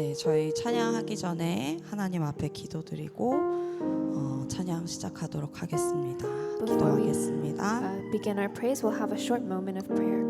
네, 저희 찬양하기 전에 하나님 앞에 기도드리고 찬양 시작하도록 하겠습니다. Before we 기도하겠습니다. begin our praise, we'll have a short moment of prayer.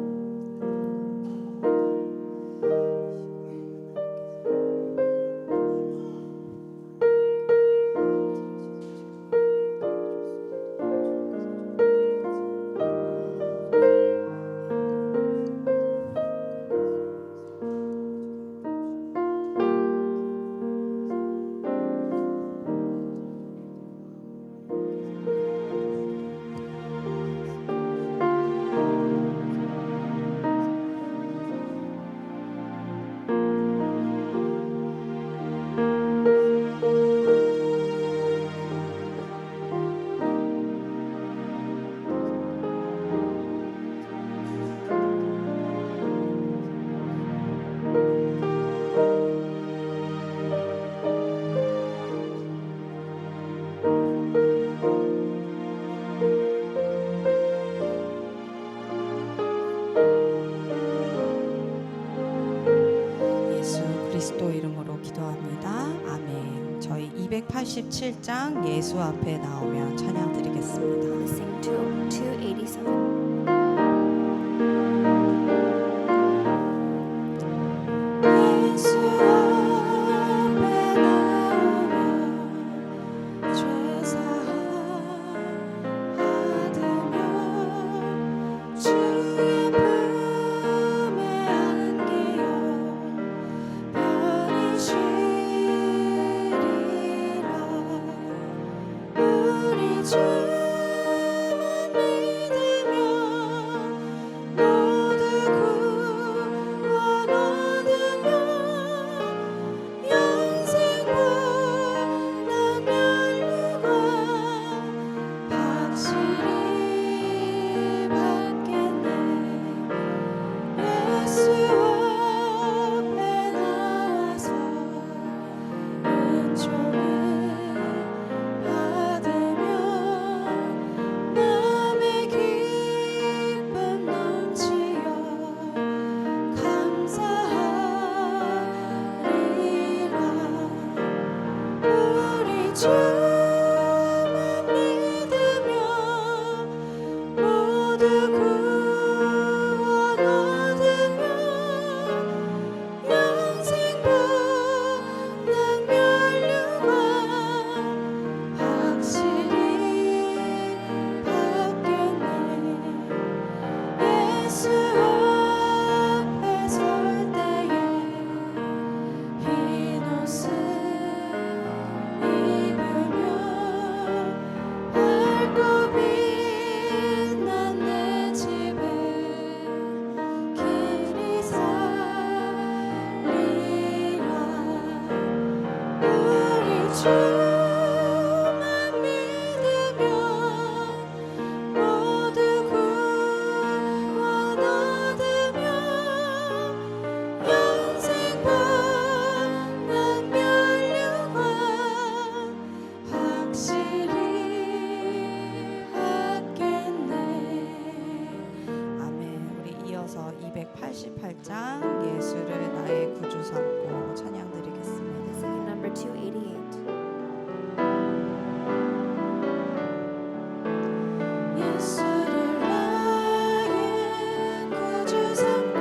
예수 그리스도 이름으로 기도합니다. 아멘. 저희 287장 예수 앞에 나오면 찬양 드리겠습니다. Let's sing 287. 예수 앞에 나오면 죄사하며 주의 품에 안기어 편히 쉬리라. 우리 주만 믿으며 모두 구원 얻으며 영생보람 면류관 확실히 받겠네. 예수 앞에 나와서 은총을 받으며 맘에 기쁨 넘치어 감사하리라. 우리 주만 믿으며 모두 구원 얻으며 영생보람 면류관 확실히 받겠네. 예수 앞에 설 때에 흰 옷을 입으며 밝고 빛난 내 집에 길이 살리라. 우리 주만 믿으며 모두 구원 얻으며 영생보람 면류관 확실히 받겠네. 아멘. 우리 이어서 288장 예수를 나의 구주 삼고 찬양 드리겠습니다. Singing number 288. 예수를 나의 구주 삼고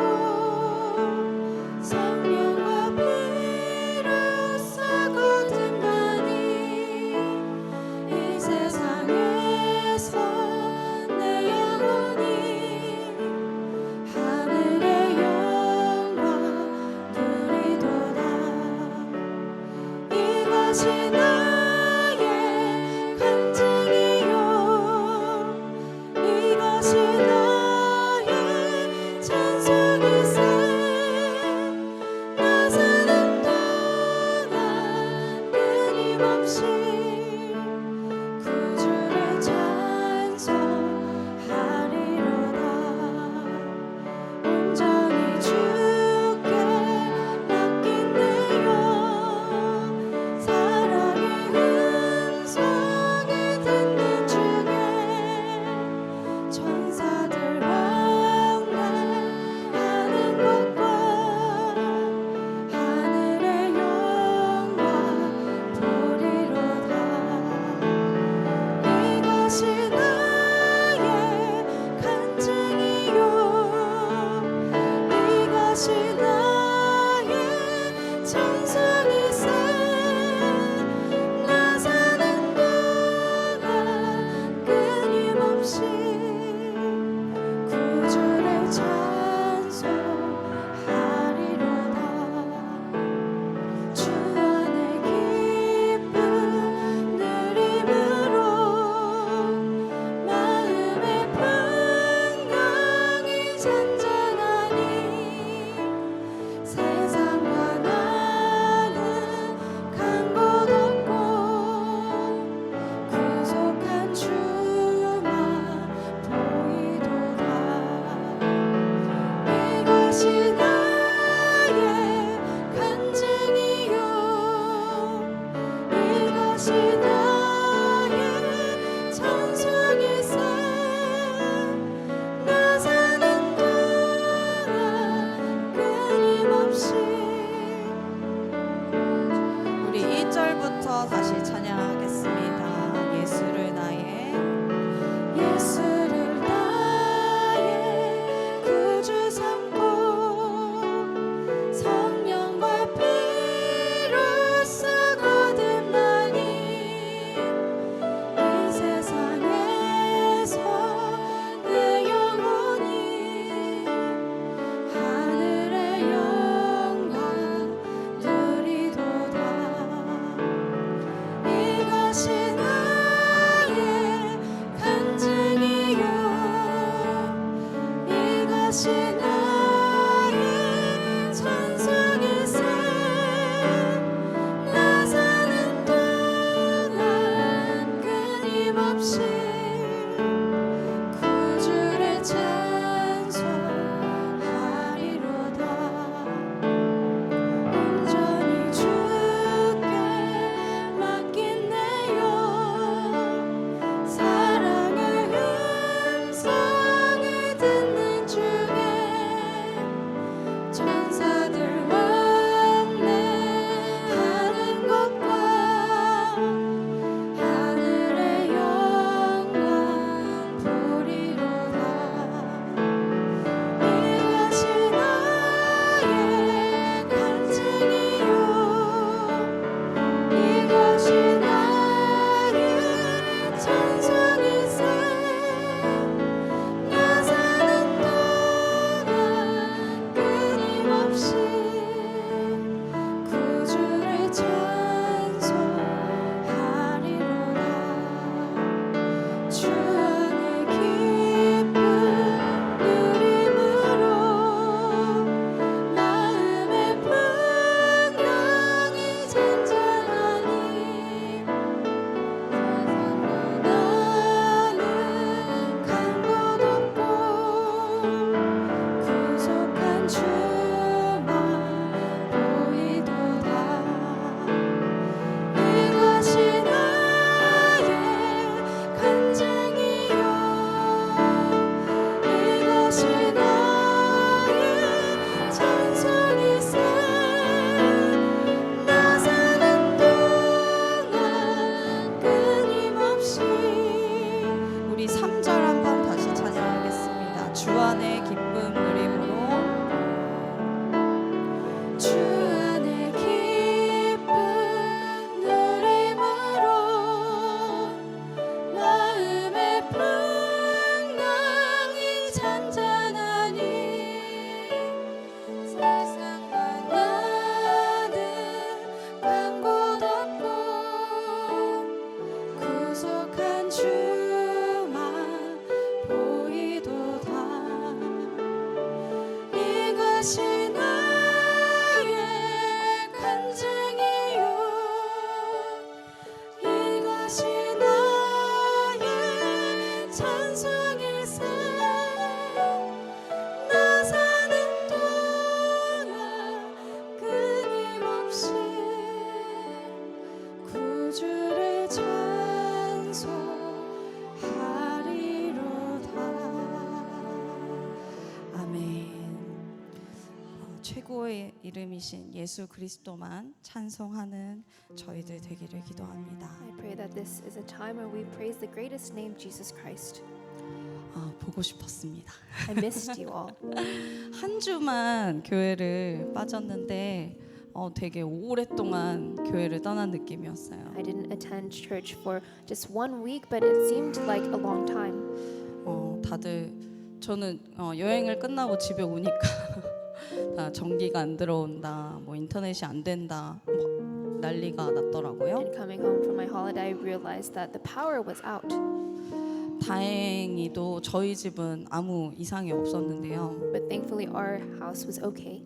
성령과 피로써 거듭나니 이 세상에서 내 영혼이 하늘의 영광 누리도다. 이것이 나의 간증이요 이것이 나의 찬송이세. 나 사는 동안 끊임없이 구주를 찬송하리로다. 온전히 주께 맡긴 내 영 사랑이 최고의 이름이신 예수 그리스도만 찬송하는 저희들 되기를 기도합니다. I pray that this is a time where we praise the greatest name, Jesus Christ. 보고 싶었습니다. I missed you all. 한 주만 교회를 빠졌는데 되게 오랫동안 교회를 떠난 느낌이었어요. I didn't attend church for just 1 week, but it seemed like a long time. 다들 저는 여행을 끝나고 집에 오니까 다 전기가 안 들어온다, 뭐 인터넷이 안 된다, 뭐 난리가 났더라고요. And coming home from my holiday, I realized that the power was out. 다행히도 저희 집은 아무 이상이 없었는데요. But thankfully, our house was okay.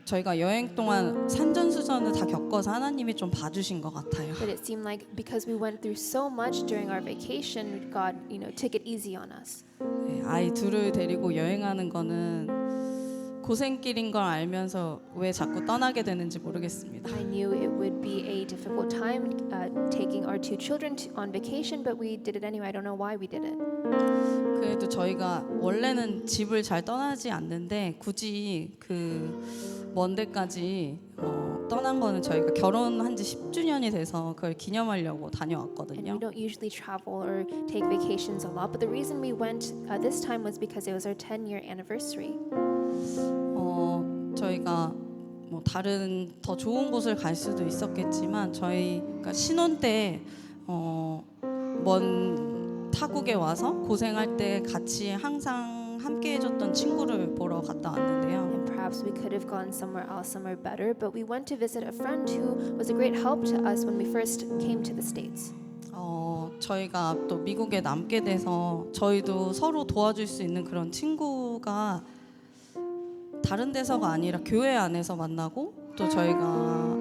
저희가 여행 동안 산전수전을 다 겪어서 하나님이 좀 봐주신 것 같아요. But it seemed like because we went through so much during our vacation, God, took it easy on us. 네, 아이 둘을 데리고 여행하는 거는 고생길인 걸 알면서 왜 자꾸 떠나게 되는지 모르겠습니다. I knew it would be a difficult time taking our two children on vacation, but we did it anyway. I don't know why we did it. 그래도 저희가 원래는 집을 잘 떠나지 않는데 굳이 그 먼 데까지 떠난 거는 저희가 결혼한 지 10주년이 돼서 그걸 기념하려고 And 다녀왔거든요. we don't usually travel or take vacations a lot, but the reason we went this time was because it was our 10-year anniversary. 저희가 뭐 다른 더 좋은 곳을 갈 수도 있었겠지만 저희가 신혼 때 먼 타국에 와서 고생할 때 같이 항상 함께 해줬던 친구를 보러 갔다 왔는데요. And perhaps we could have gone somewhere else, somewhere better, but we went to visit a friend who was a great help to us when we first came to the States. 저희가 또 미국에 남게 돼서 저희도 서로 도와줄 수 있는 그런 친구가 다른 데서가 아니라 교회 안에서 만나고 또 저희가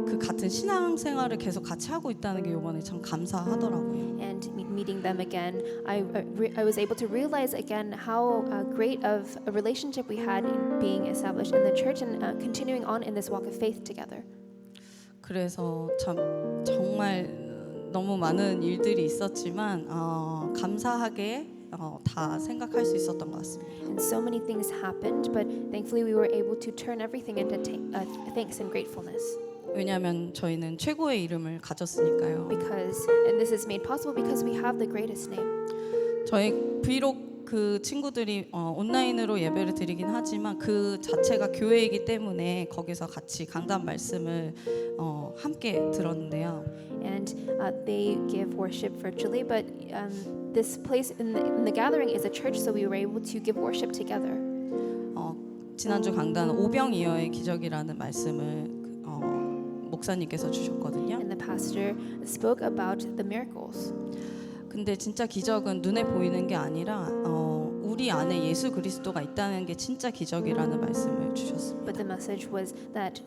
그 같은 신앙 생활을 계속 같이 하고 있다는 게 이번에 참 감사하더라고요. And meeting them again, I was able to realize again how great of a relationship we had in being established in the church and continuing on in this walk of faith together. 그래서 참 정말 너무 많은 일들이 있었지만 감사하게 다 생각할 수 있었던 것 같습니다. And so many things happened, but thankfully we were able to turn everything into thanks and gratefulness. 왜냐하면 저희는 최고의 이름을 가졌으니까요. Because, and this is made possible because we have the greatest name. 저희 비록 그 친구들이 온라인으로 예배를 드리긴 하지만 그 자체가 교회이기 때문에 거기서 같이 강단 말씀을 함께 들었는데요. And they give worship virtually, but this place in the gathering is a church, so we were able to give worship together. 지난주 강단 오병이어의 기적이라는 말씀을 목사님께서 주셨거든요. And the pastor spoke about the miracles. 근데 진짜 기적은 눈에 보이는 게 아니라 우리 안에 예수 그리스도가 있다는 게 진짜 기적이라는 말씀을 주셨습니다. But the message was that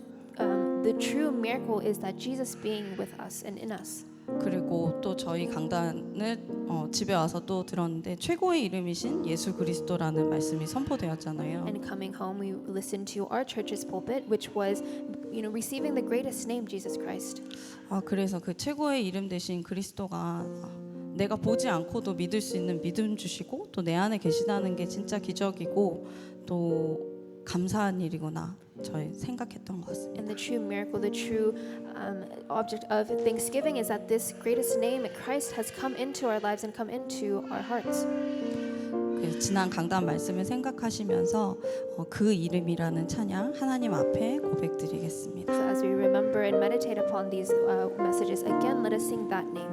the true miracle is that Jesus being with us and in us. 그리고 또 저희 강단을 집에 와서 또 들었는데 최고의 이름이신 예수 그리스도라는 말씀이 선포되었잖아요. And coming home, we listened to our church's pulpit, which was, receiving the greatest name, Jesus Christ. 그래서 그 최고의 이름 되신 그리스도가 내가 보지 않고도 믿을 수 있는 믿음 주시고 또 내 안에 계시다는 게 진짜 기적이고 또 감사한 일이구나 저희 생각했던 것 같습니다. And the true miracle, the true object of thanksgiving is that this greatest name, Christ, has come into our lives and come into our hearts. 그래서 지난 강단 말씀을 생각하시면서 그 이름이라는 찬양 하나님 앞에 고백드리겠습니다. So as we remember and meditate upon these messages, again, let us sing that name.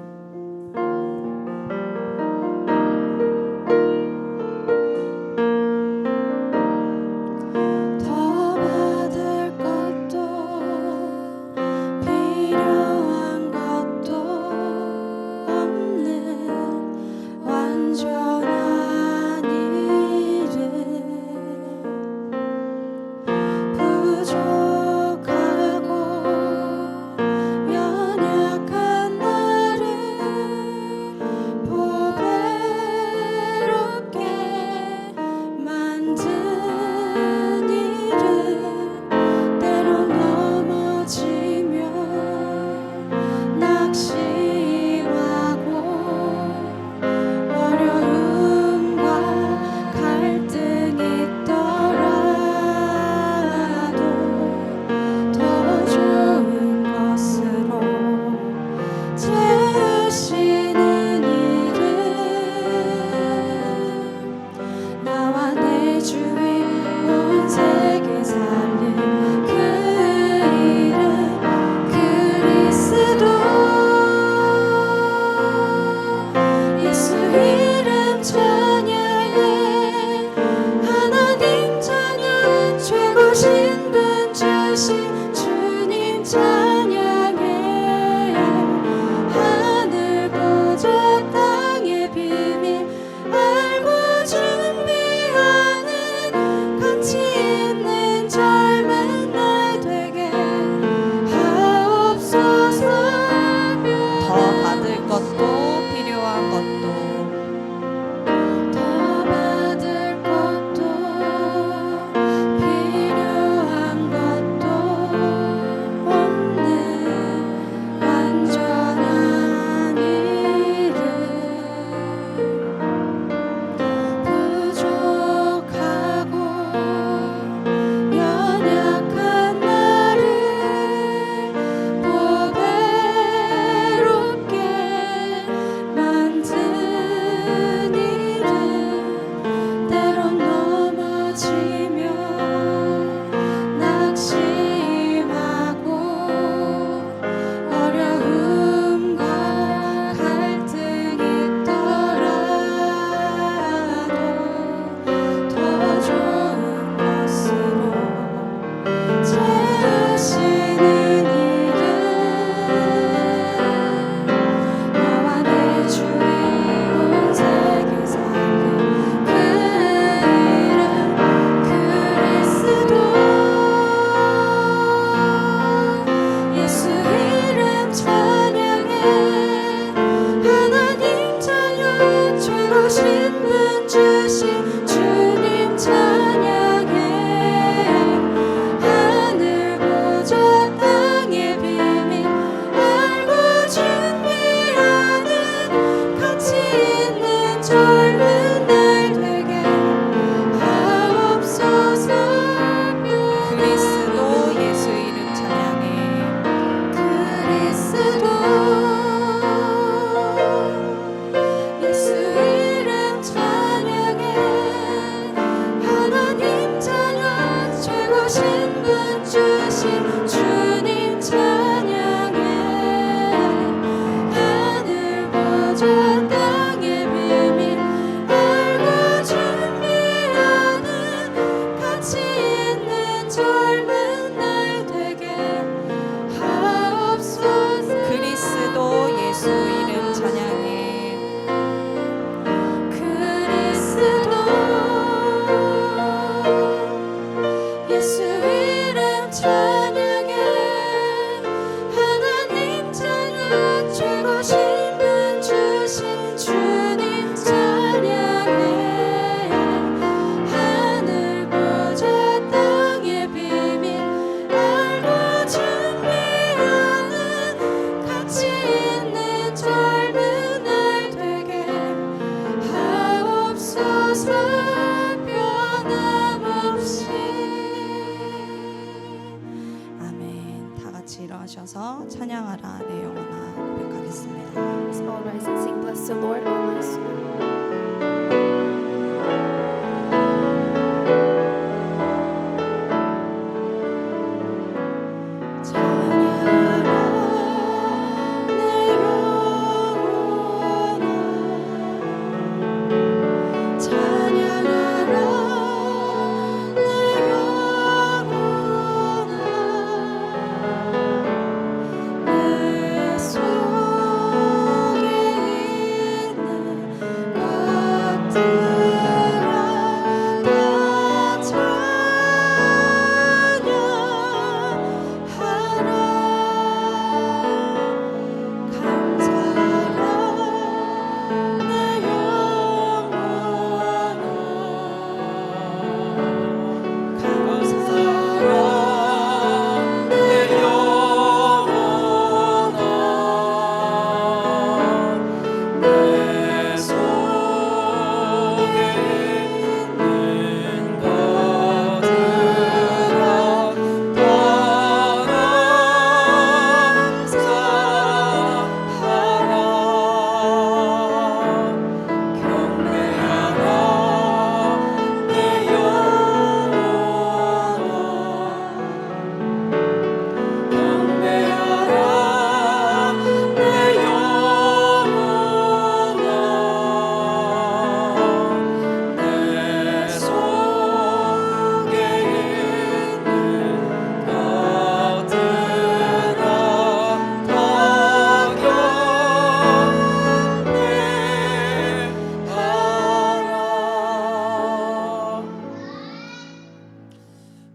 같이 일어나셔서 찬양하라 내 영혼아 고백하겠습니다. Let's all rise and sing, bless the Lord, all my soul.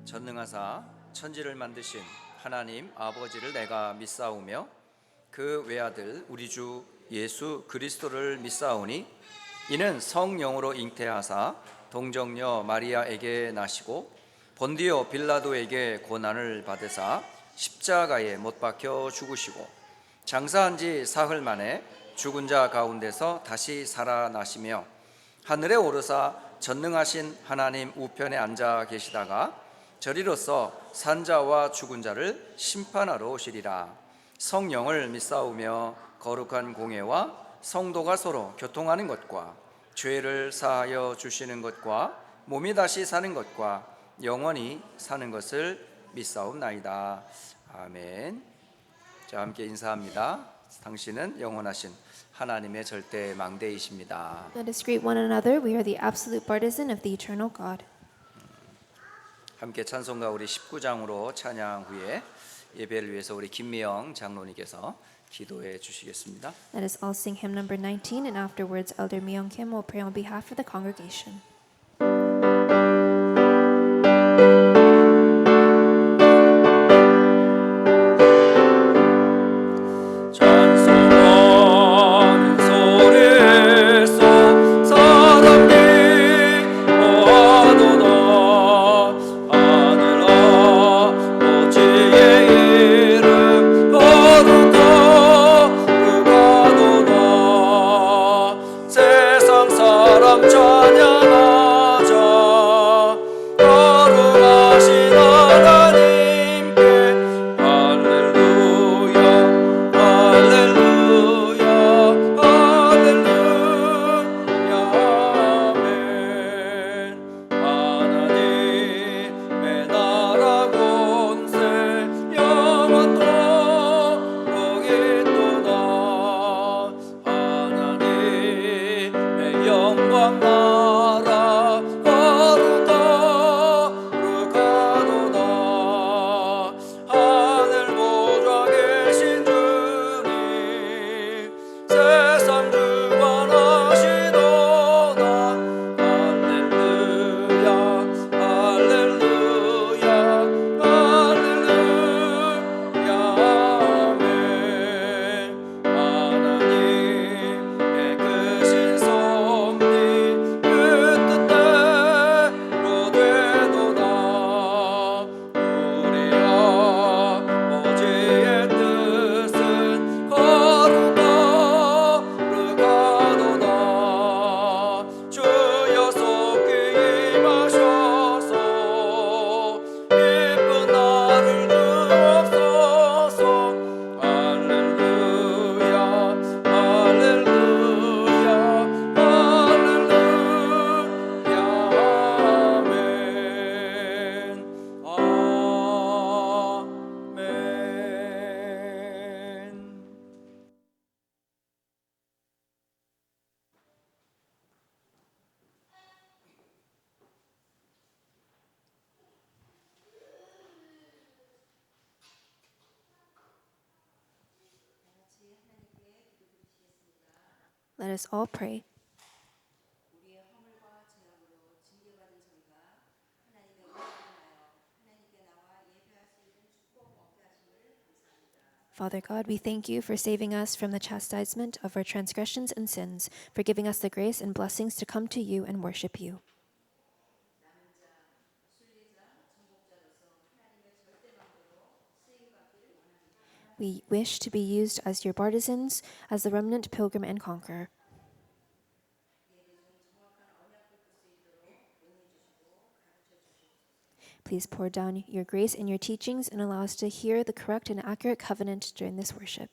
전능하사 천지를 만드신 하나님 아버지를 내가 믿사오며 그 외아들 우리 주 예수 그리스도를 믿사오니 이는 성령으로 잉태하사 동정녀 마리아에게 나시고 본디오 빌라도에게 고난을 받으사 십자가에 못 박혀 죽으시고 장사한 지 사흘 만에 죽은 자 가운데서 다시 살아나시며 하늘에 오르사 전능하신 하나님 우편에 앉아 계시다가 저리로서 산자와 죽은 자를 심판하러 오시리라. 성령을 믿사오며 거룩한 공예와 성도가 서로 교통하는 것과 죄를 사하여 주시는 것과 몸이 다시 사는 것과 영원히 사는 것을 믿사옵나이다. 아멘. 자, 함께 인사합니다. 당신은 영원하신 하나님의 절대 망대이십니다. Let us greet one another. We are the absolute partisan of the eternal God. 함께 찬송가 우리 19장으로 찬양 후에 예배를 위해서 우리 김미영 장로님께서 기도해 주시겠습니다. Let us all sing hymn number 19, and afterwards Elder Myung Kim will pray on behalf of the congregation. 찬양하 Let us all pray. Father God, we thank you for saving us from the chastisement of our transgressions and sins, for giving us the grace and blessings to come to you and worship you. We wish to be used as your partisans, as the remnant pilgrim and conqueror. Please pour down your grace in your teachings and allow us to hear the correct and accurate covenant during this worship.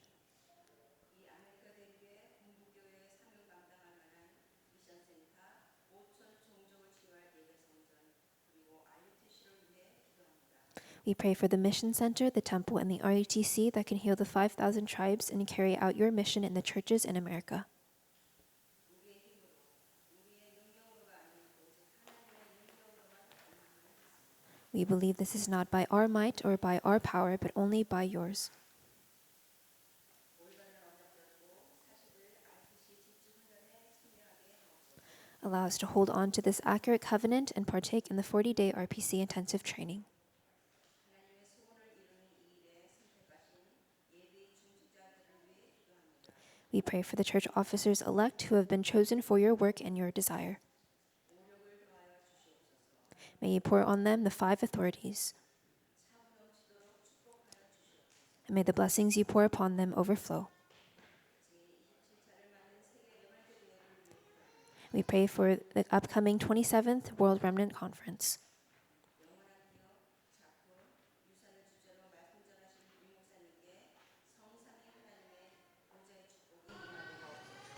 We pray for the Mission Center, the Temple, and the RUTC that can heal the 5,000 tribes and carry out your mission in the churches in America. We believe this is not by our might or by our power, but only by yours. Allow us to hold on to this accurate covenant and partake in the 40-day RPC intensive training. We pray for the church officers elect who have been chosen for your work and your desire. May you pour on them the 5 authorities. And may the blessings you pour upon them overflow. We pray for the upcoming 27th World Remnant Conference.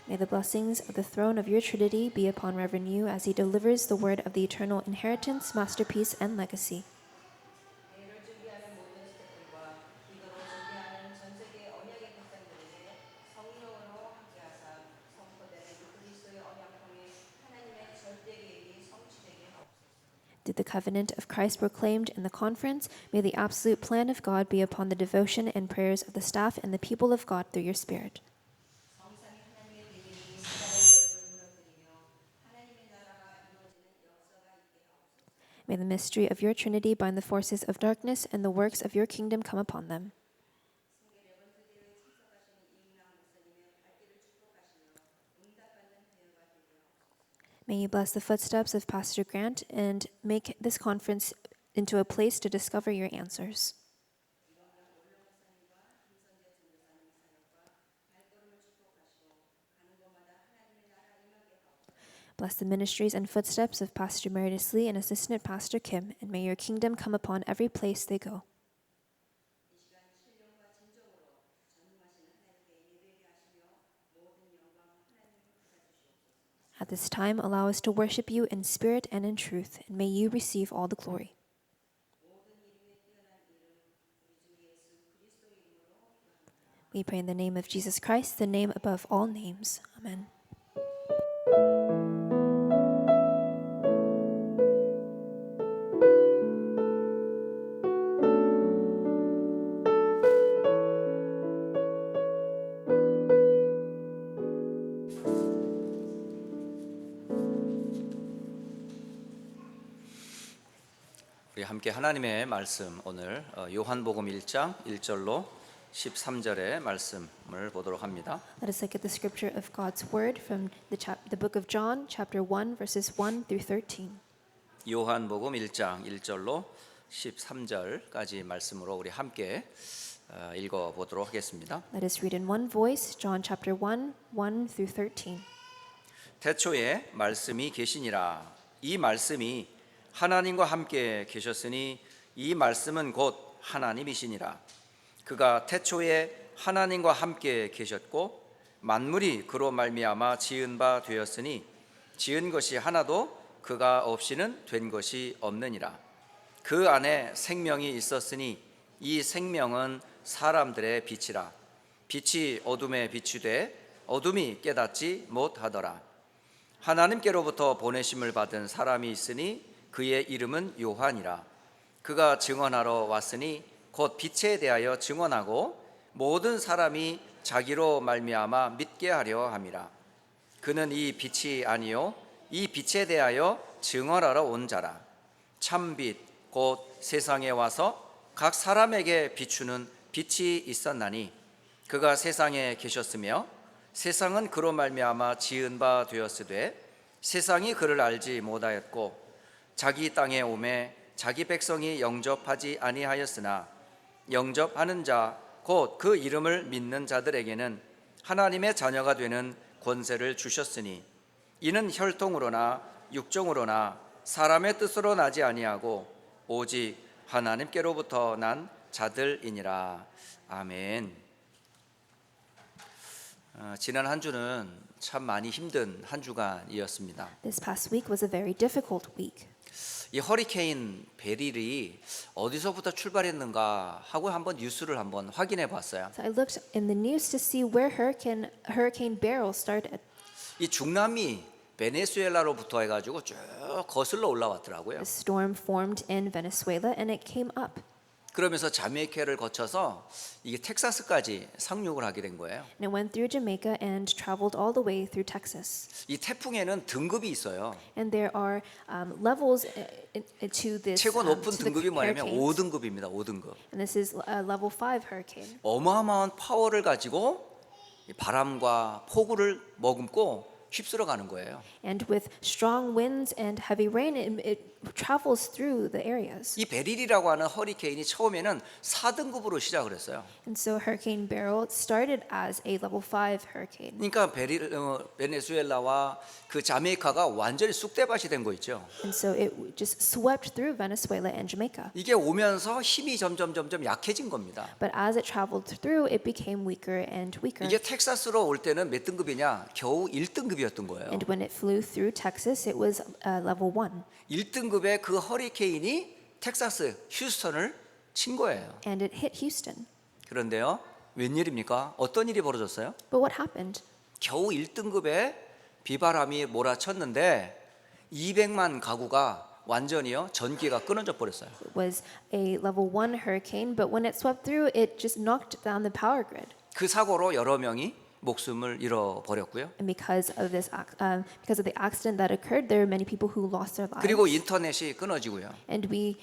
May the blessings of the throne of your Trinity be upon Reverend Yu as he delivers the word of the eternal inheritance, masterpiece, and legacy. Did the covenant of Christ proclaimed in the conference, may the absolute plan of God be upon the devotion and prayers of the staff and the people of God through your Spirit. May the mystery of your Trinity bind the forces of darkness and the works of your kingdom come upon them. May you bless the footsteps of Pastor Grant and make this conference into a place to discover your answers. Bless the ministries and footsteps of Pastor Meredith Lee and Assistant Pastor Kim, and may your kingdom come upon every place they go. At this time, allow us to worship you in spirit and in truth, and may you receive all the glory. We pray in the name of Jesus Christ, the name above all names. Amen. 우리 함께 하나님의 말씀 오늘 요한복음 1장 1절로 13절의 말씀을 보도록 합니다. Let us look at the scripture of God's word from the book of John, chapter 1, verses 1 through 13. 요한복음 1장 1절로 13절까지 말씀으로 우리 함께 읽어 보도록 하겠습니다. Let us read in one voice, John chapter 1, 1 through 13. 태초에 말씀이 계시니라. 이 말씀이 하나님과 함께 계셨으니 이 말씀은 곧 하나님이시니라. 그가 태초에 하나님과 함께 계셨고 만물이 그로 말미암아 지은 바 되었으니 지은 것이 하나도 그가 없이는 된 것이 없느니라. 그 안에 생명이 있었으니 이 생명은 사람들의 빛이라. 빛이 어둠에 비추되 어둠이 깨닫지 못하더라. 하나님께로부터 보내심을 받은 사람이 있으니 그의 이름은 요한이라. 그가 증언하러 왔으니 곧 빛에 대하여 증언하고 모든 사람이 자기로 말미암아 믿게 하려 함이라. 그는 이 빛이 아니요 이 빛에 대하여 증언하러 온 자라. 참빛 곧 세상에 와서 각 사람에게 비추는 빛이 있었나니 그가 세상에 계셨으며 세상은 그로 말미암아 지은 바 되었으되 세상이 그를 알지 못하였고 자기 땅에 오매 자기 백성이 영접하지 아니하였으나 영접하는 자 곧 그 이름을 믿는 자들에게는 하나님의 자녀가 되는 권세를 주셨으니 이는 혈통으로나 육정으로나 사람의 뜻으로 나지 아니하고 오직 하나님께로부터 난 자들이니라. 아멘. 지난 한 주는 참 많이 힘든 한 주간이었습니다. This past week was a very difficult week. 이 허리케인 베릴이 어디서부터 출발했는가 하고 한번 뉴스를 한번 확인해 봤어요. So I looked in the news to see where Hurricane Beryl started. 이 중남미 베네수엘라로부터 해가지고 쭉 거슬러 올라왔더라고요. The storm formed in Venezuela and it came up. 그러면서 자메이카를 거쳐서 이게 텍사스까지 상륙을 하게 된 거예요. And it went through Jamaica and traveled all the way through Texas. 이 태풍에는 등급이 있어요. And there are levels to this. 최고 높은 to the 등급이 뭐냐면 hurricanes. 5등급입니다. 5등급. And this is a level 5 hurricane. 어마어마한 파워를 가지고 이 바람과 폭우를 머금고 휩쓸어 가는 거예요. And with strong winds and heavy rain, it travels through the areas. 이 베릴이라고 하는 허리케인이 처음에는 4등급으로 시작을 했어요. And so Hurricane Beryl started as a level 5 hurricane. 그러니까 베네수엘라와 그 자메이카가 완전히 쑥대밭이 된 거 있죠. And so it just swept through Venezuela and Jamaica. 이게 오면서 힘이 점점 약해진 겁니다. But as it traveled through, it became weaker and weaker. 이게 텍사스로 올 때는 몇 등급이냐? 겨우 1등급이었던 거예요. And when it flew through Texas, it was level 1. 1등급의 그 허리케인이 텍사스 휴스턴을 친 거예요. And it hit Houston. 그런데요, 웬일입니까? 어떤 일이 벌어졌어요? But what happened? 겨우 1등급의 비바람이 몰아쳤는데 200만 가구가 완전히요 전기가 끊어져 버렸어요. It was a level 1 hurricane, but when it swept through, it just knocked down the power grid. 그 사고로 여러 명이 목숨을 잃어버렸고요. And because of the accident that occurred, there were many people who lost their lives. 그리고 인터넷이 끊어지고요. And we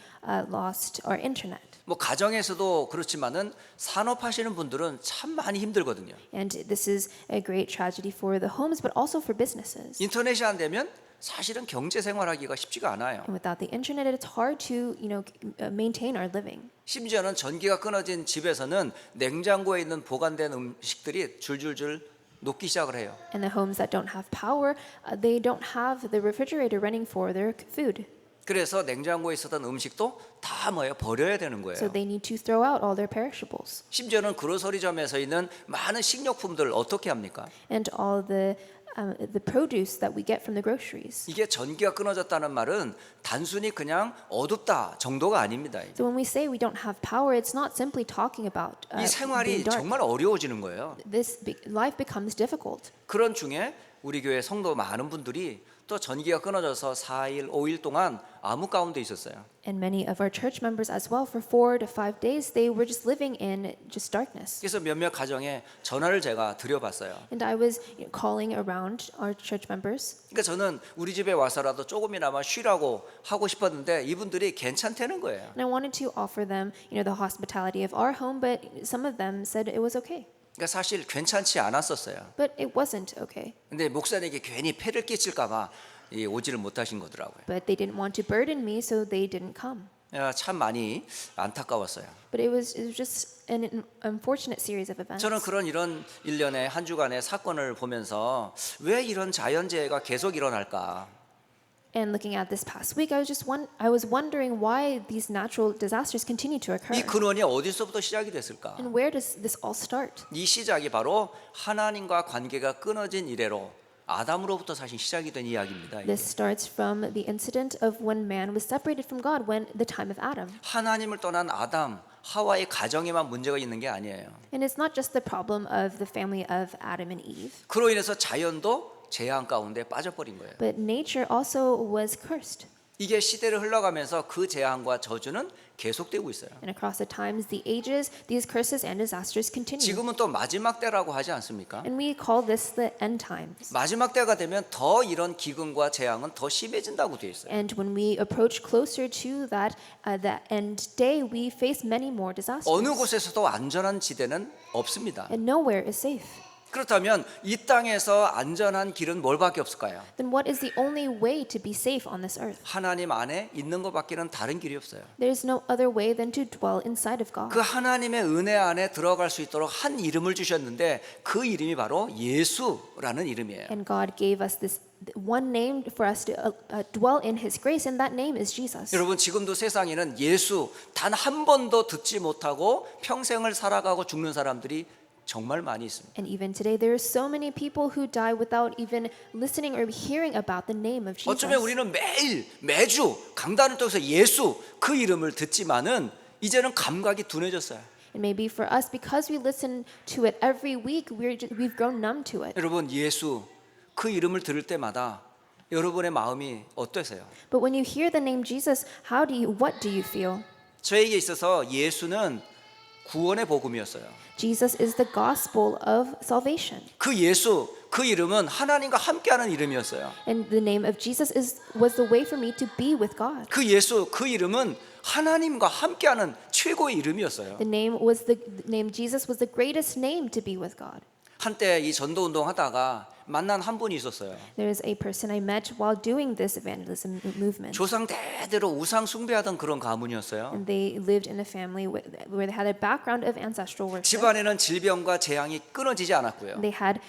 lost our internet. 뭐 가정에서도 그렇지만은 산업하시는 분들은 참 많이 힘들거든요. And this is a great tragedy for the homes, but also for businesses. 인터넷이 안 되면 사실은 경제 생활하기가 쉽지가 않아요. And without the internet, it's hard to, maintain our living. 심지어는 전기가 끊어진 집에서는 냉장고에 있는 보관된 음식들이 줄줄줄 녹기 시작을 해요. And the homes that don't have power, they don't have the refrigerator running for their food. 그래서 냉장고에 있었던 음식도 다 버려야 되는 So 거예요. they need to throw out all their perishables. 심지어는 그로서리점에서 있는 많은 식료품들 어떻게 합니까? And all the produce that we get from the groceries. 이게 전기가 끊어졌다는 말은 단순히 그냥 어둡다 정도가 아닙니다. So when we say we don't have power, it's not simply talking about 이 생활이 being dark. 정말 어려워지는 거예요. Life becomes difficult. 그런 중에 우리 교회 성도 많은 분들이 또 전기가 끊어져서 4일, 5일 동안 암흑 가운데 있었어요. And many of our church members as well, for 4 to 5 days, they were just living in just darkness. 그래서 몇몇 가정에 전화를 제가 드려봤어요. And I was calling around our church members. 그러니까 저는 우리 집에 와서라도 조금이나마 쉬라고 하고 싶었는데 이분들이 괜찮다는 거예요. And I wanted to offer them, the hospitality of our home, but some of them said it was okay. 그러니까 사실 괜찮지 않았었어요. But it wasn't okay. 근데 목사님에게 괜히 폐를 끼칠까봐 오지를 못하신 거더라고요. But they didn't want to burden me, so they didn't come. 참 많이 안타까웠어요. But it was just an unfortunate series of events. 저는 이런 일련의 한 주간의 사건을 보면서 왜 이런 자연재해가 계속 일어날까? And looking at this past week, I was wondering why these natural disasters continue to occur. 이 근원이 어디서부터 시작이 됐을까? And where does this all start? 이 시작이 바로 하나님과 관계가 끊어진 이래로 아담으로부터 사실 시작이 된 이야기입니다. This starts from the incident of when man was separated from God, when the time of Adam. 하나님을 떠난 아담, 하와의 가정에만 문제가 있는 게 아니에요. And it's not just the problem of the family of Adam and Eve, 그로 인해서 자연도 재앙 가운데 빠져버린 거예요. but nature also was cursed. 이게 시대를 흘러가면서 그 재앙과 저주는 계속되고 있어요. And across the times, the ages, these curses and disasters continue. 지금은 또 마지막 때라고 하지 않습니까? And we call this the end times. 마지막 때가 되면 더 이런 기근과 재앙은 더 심해진다고 되어 있어요. And when we approach closer to that end day, we face many more disasters. 어느 곳에서도 안전한 지대는 없습니다. And nowhere is safe. 그렇다면 이 땅에서 안전한 길은 뭘밖에 없을까요? Then what is the only way to be safe on this earth? 하나님 안에 있는 것밖에는 다른 길이 없어요. There is no other way than to dwell inside of God. 그 하나님의 은혜 안에 들어갈 수 있도록 한 이름을 주셨는데 그 이름이 바로 예수라는 이름이에요. And God gave us this one name for us to dwell in His grace, and that name is Jesus. 여러분 지금도 세상에는 예수 단 한 번도 듣지 못하고 평생을 살아가고 죽는 사람들이 정말 많이 있습니다. And even today, there are so many people who die without even listening or hearing about the name of Jesus. 어쩌면 우리는 매주 강단을 통해서 예수 그 이름을 듣지만은 이제는 감각이 둔해졌어요. And maybe for us, because we listen to it every week, we've grown numb to it. 여러분 예수 그 이름을 들을 때마다 여러분의 마음이 어떠세요? But when you hear the name Jesus, what do you feel? 저에게 있어서 예수는 구원의 복음이었어요. Jesus is the gospel of salvation. 그 예수 그 이름은 하나님과 함께하는 이름이었어요. And the name of Jesus was the way for me to be with God. 그 예수 그 이름은 하나님과 함께하는 최고의 이름이었어요. The name Jesus was the greatest name to be with God. 한때 이 전도 운동 하다가 만난 한 분이 있었어요. There is a person I met while doing this evangelism movement. 조상 대대로 우상 숭배하던 그런 가문이었어요. And they lived in a family where they had a background of ancestral worship. 집안에는 질병과 재앙이 끊어지지 않았고요. They had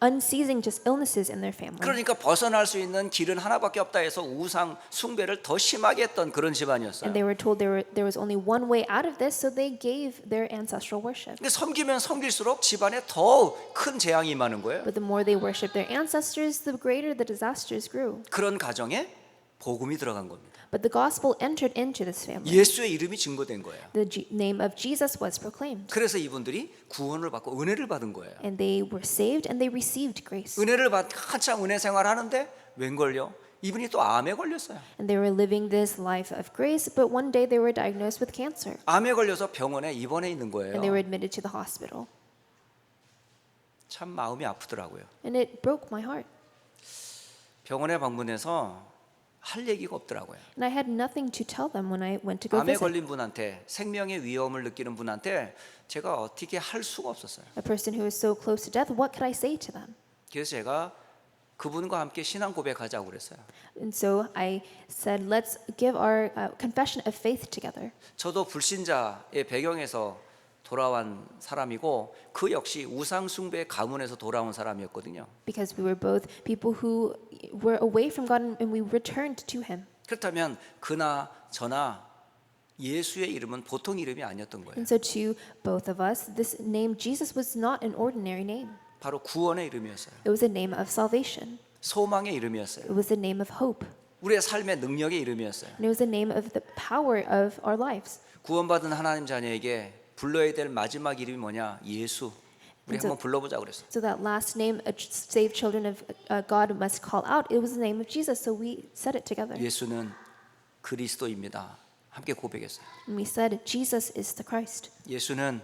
unceasing just illnesses in their family. 그러니까 벗어날 수 있는 길은 하나밖에 없다 해서 우상 숭배를 더 심하게 했던 그런 집안이었어요. And they were told there was only one way out of this, so they gave their ancestral worship. 근데 섬기면 섬길수록 집안에 더 큰 재앙이 임하는 거예요. But the more they worshiped their ancestors, the greater the disasters grew. 그런 가정에 복음이 들어간 겁니다. But the gospel entered into this family. 예수의 이름이 증거된 거예요. The name of Jesus was proclaimed. 그래서 이분들이 구원을 받고 은혜를 받은 거예요. And they were saved and they received grace. 은혜를 받 한참 은혜 생활하는데 웬걸요? 이분이 또 암에 걸렸어요. And they were living this life of grace, but one day they were diagnosed with cancer. 암에 걸려서 병원에 입원해 있는 거예요. And they were admitted to the hospital. 참 마음이 아프더라고요. And it broke my heart. 병원에 방문해서 할 얘기가 없더라고요. And I had nothing to tell them when I went to go 암에 visit. 걸린 분한테 생명의 위험을 느끼는 분한테 제가 어떻게 할 수가 없었어요. A person who is so close to death, what could I say to them? 그래서 제가 그분과 함께 신앙 고백하자고 그랬어요. And so I said, let's give our confession of faith together. 저도 불신자의 배경에서 돌아온 사람이고 그 역시 우상 숭배 가문에서 돌아온 사람이었거든요. Because we were both people who were away from God and we returned to Him. 그렇다면 그나 저나 예수의 이름은 보통 이름이 아니었던 거예요. And so to both of us, this name Jesus was not an ordinary name. 바로 구원의 이름이었어요. It was a name of salvation. 소망의 이름이었어요. It was a name of hope. 우리의 삶의 능력의 이름이었어요. And it was a name of the power of our lives. 구원받은 하나님 자녀에게 불러야 될 마지막 이름이 뭐냐? 예수. 우리 한번 불러보자 그랬어요. So that last name, saved children of God must call out, it was the name of Jesus. So we said it together. 예수는 그리스도입니다. 함께 고백했어요. And we said, Jesus is the Christ. 예수는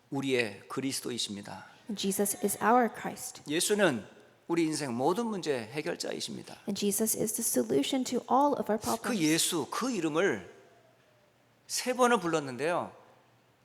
우리의 그리스도이십니다. And Jesus is our Christ. 예수는 우리 인생 모든 문제 해결자이십니다. And Jesus is the solution to all of our 그 problems. 예수 그 이름을 세 번을 불렀는데요.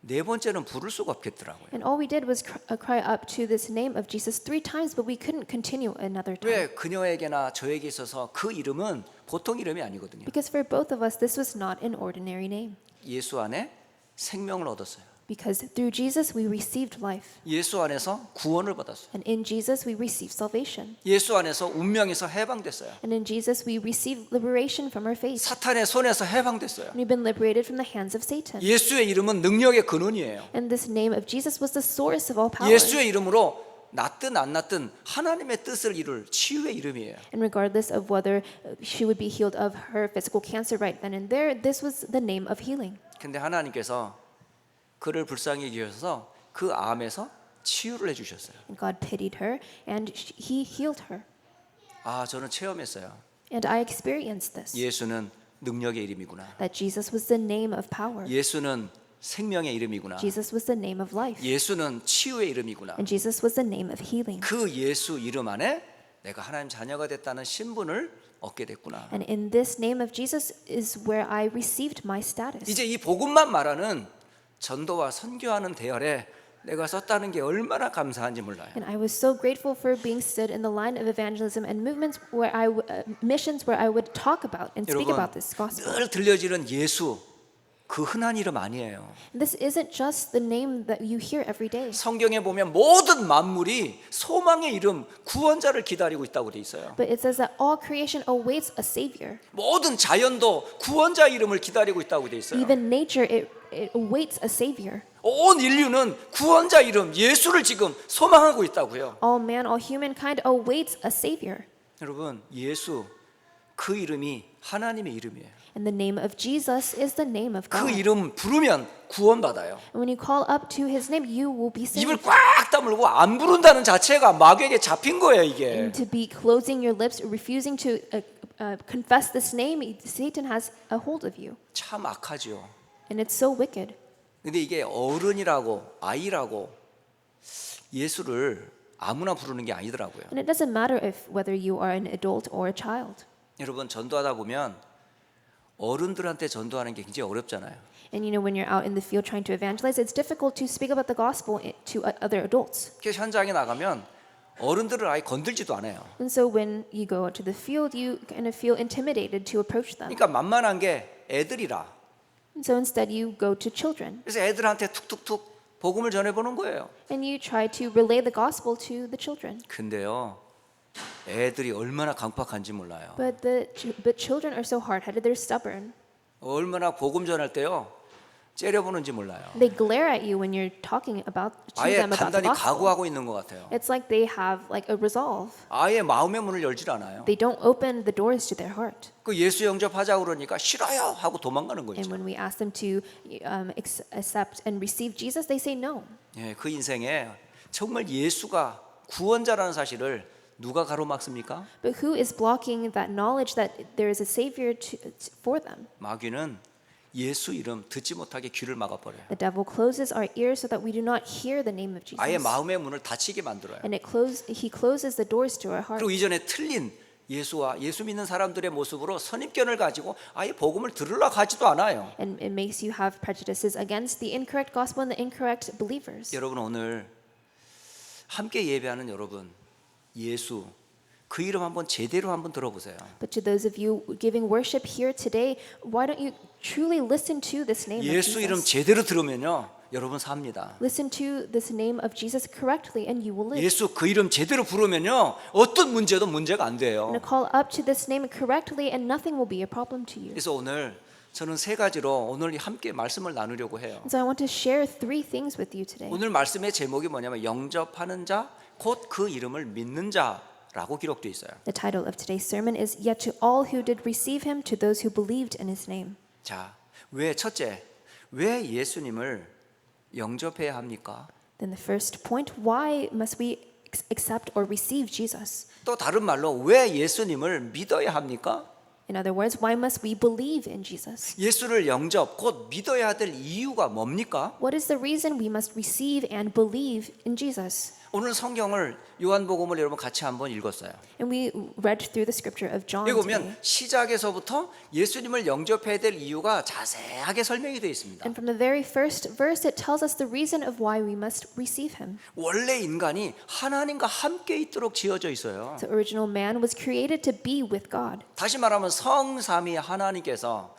네 번째는 부를 수가 없겠더라고요. And all we did was cry up to this name of Jesus 3 times, but we couldn't continue another time. 왜 그녀에게나 저에게 있어서 그 이름은 보통 이름이 아니거든요. Because for both of us, this was not an ordinary name. 예수 안에 생명을 얻었어요. Because through Jesus, we received life. 예수 안에서 구원을 받았어요. And in Jesus, we received salvation. 예수 안에서 운명에서 해방됐어요. And in Jesus, we received liberation from our fate. 사탄의 손에서 해방됐어요. And we've been liberated from the hands of Satan. 예수의 이름은 능력의 근원이에요. And this name of Jesus was the source of all power. 예수의 이름으로 낫든 안 낫든 하나님의 뜻을 이룰 치유의 이름이에요. And regardless of whether she would be healed of her physical cancer right then and there, this was the name of healing. 근데 하나님께서 그를 불쌍히 여기셔서 그 암에서 치유를 해주셨어요. And God pitied her and He healed her. 아, 저는 체험했어요. And I experienced this, 예수는 능력의 이름이구나. that Jesus was the name of power. 예수는 생명의 이름이구나. Jesus was the name of life. 예수는 치유의 이름이구나. And Jesus was the name of healing. 그 예수 이름 안에 내가 하나님 자녀가 됐다는 신분을 얻게 됐구나. And in this name of Jesus is where I received my status. 이제 이 복음만 말하는 전도와 선교하는 대열에 내가 썼다는 게 얼마나 감사한지 몰라요. And I was so grateful for being stood in the line of evangelism and movements where missions where I would talk about and speak 여러분, about this gospel. 늘 들려지는 예수 그 흔한 이름 아니에요. This isn't just the name that you hear every day. 성경에 보면 모든 만물이 소망의 이름, 구원자를 기다리고 있다고 돼 있어요. But it says that all creation awaits a savior. 모든 자연도 구원자 이름을 기다리고 있다고 돼 있어요. Even nature it awaits a savior. 온 인류는 구원자 이름 예수를 지금 소망하고 있다고요. All man, all humankind awaits a savior. 여러분, 예수 그 이름이 하나님의 이름이에요. And the name of Jesus is the name of 그 God. 이름 부르면 구원받아요. And when you call up to his name, you will be 입을 saved. 꽉 다물고 안 부른다는 자체가 마귀에게 잡힌 거예요, 이게. And to be closing your lips, refusing to confess this name, Satan has a hold of you. 참 악하죠. And it's so wicked. 근데 이게 어른이라고 아이라고 예수를 아무나 부르는 게 아니더라고요. And it doesn't matter if whether you are an adult or a child. 여러분, 전도하다 보면 어른들한테 전도하는 게 굉장히 어렵잖아요. And you know, when you're out in the field trying to evangelize, it's difficult to speak about the gospel to other adults. 그래서 현장에 나가면 어른들을 아예 건들지도 않아요. And so when you go out to the field, you kind of feel intimidated to approach them. 그러니까 만만한 게 애들이라. And so instead you go to children 그래서 애들한테 툭툭툭 복음을 전해보는 거예요. and you try to relay the gospel to the children. 근데요, 애들이 얼마나 강팍한지 몰라요. But children are so hard-headed, they're stubborn. 얼마나 복음 전할 때요, 째려보는지 몰라요. They glare at you when you're talking about to 아예 them about the 단단히 gospel. 각오하고 있는 것 같아요. It's like they have like a resolve. 아예 마음의 문을 열질 않아요. They don't open the doors to their heart. 그 예수 영접하자 그러니까 싫어요 하고 도망가는 And 거죠. when we ask them to accept and receive Jesus, they say no. 예, 그 인생에 정말 예수가 구원자라는 사실을 누가 가로막습니까? But who is blocking that knowledge that there is a savior for them? 마귀는 예수 이름 듣지 못하게 귀를 막아버려요. The devil closes our ears so that we do not hear the name of Jesus. 아예 마음의 문을 닫히게 만들어요. And he closes the doors to our heart. 그리고 이전에 틀린 예수와 예수 믿는 사람들의 모습으로 선입견을 가지고 아예 복음을 들으러 가지도 않아요. And it makes you have prejudices against the incorrect gospel and the incorrect believers. 여러분, 오늘 함께 예배하는 여러분, 예수 그 이름 한번 제대로 한번 들어보세요. But to those of you giving worship here today, why don't you truly listen to this name of 예수 이름 Jesus? 제대로 들으면요, 여러분 삽니다. Listen to this name of Jesus correctly and you will live. 예수 그 이름 제대로 부르면요, 어떤 문제도 문제가 안 돼요. And to call up to this name correctly and nothing will be a problem to you. 그래서 오늘 저는 세 가지로 오늘 함께 말씀을 나누려고 해요. And so I want to share three things with you today. 오늘 말씀의 제목이 뭐냐면 영접하는 자, 곧 그 이름을 믿는 자라고 기록되어 있어요. The title of today's sermon is Yet to all who did receive him, to those who believed in his name. 자, 첫째, 왜 예수님을 영접해야 합니까? Then the first point, why must we accept or receive Jesus? 또 다른 말로 왜 예수님을 믿어야 합니까? In other words, why must we believe in Jesus? 예수를 영접, 곧 믿어야 될 이유가 뭡니까? What is the reason we must receive and believe in Jesus? 오늘 성경을 요한복음을 여러분 같이 한번 읽었어요. And we read through the scripture of John 여기 today. 보면 시작에서부터 예수님을 영접해야 될 이유가 자세하게 설명이 되어 있습니다. And from the very first verse, it tells us the reason of why we must receive him. 원래 인간이 하나님과 함께 있도록 지어져 있어요. The original man was created to be with God. 다시 말하면 성삼위 하나님께서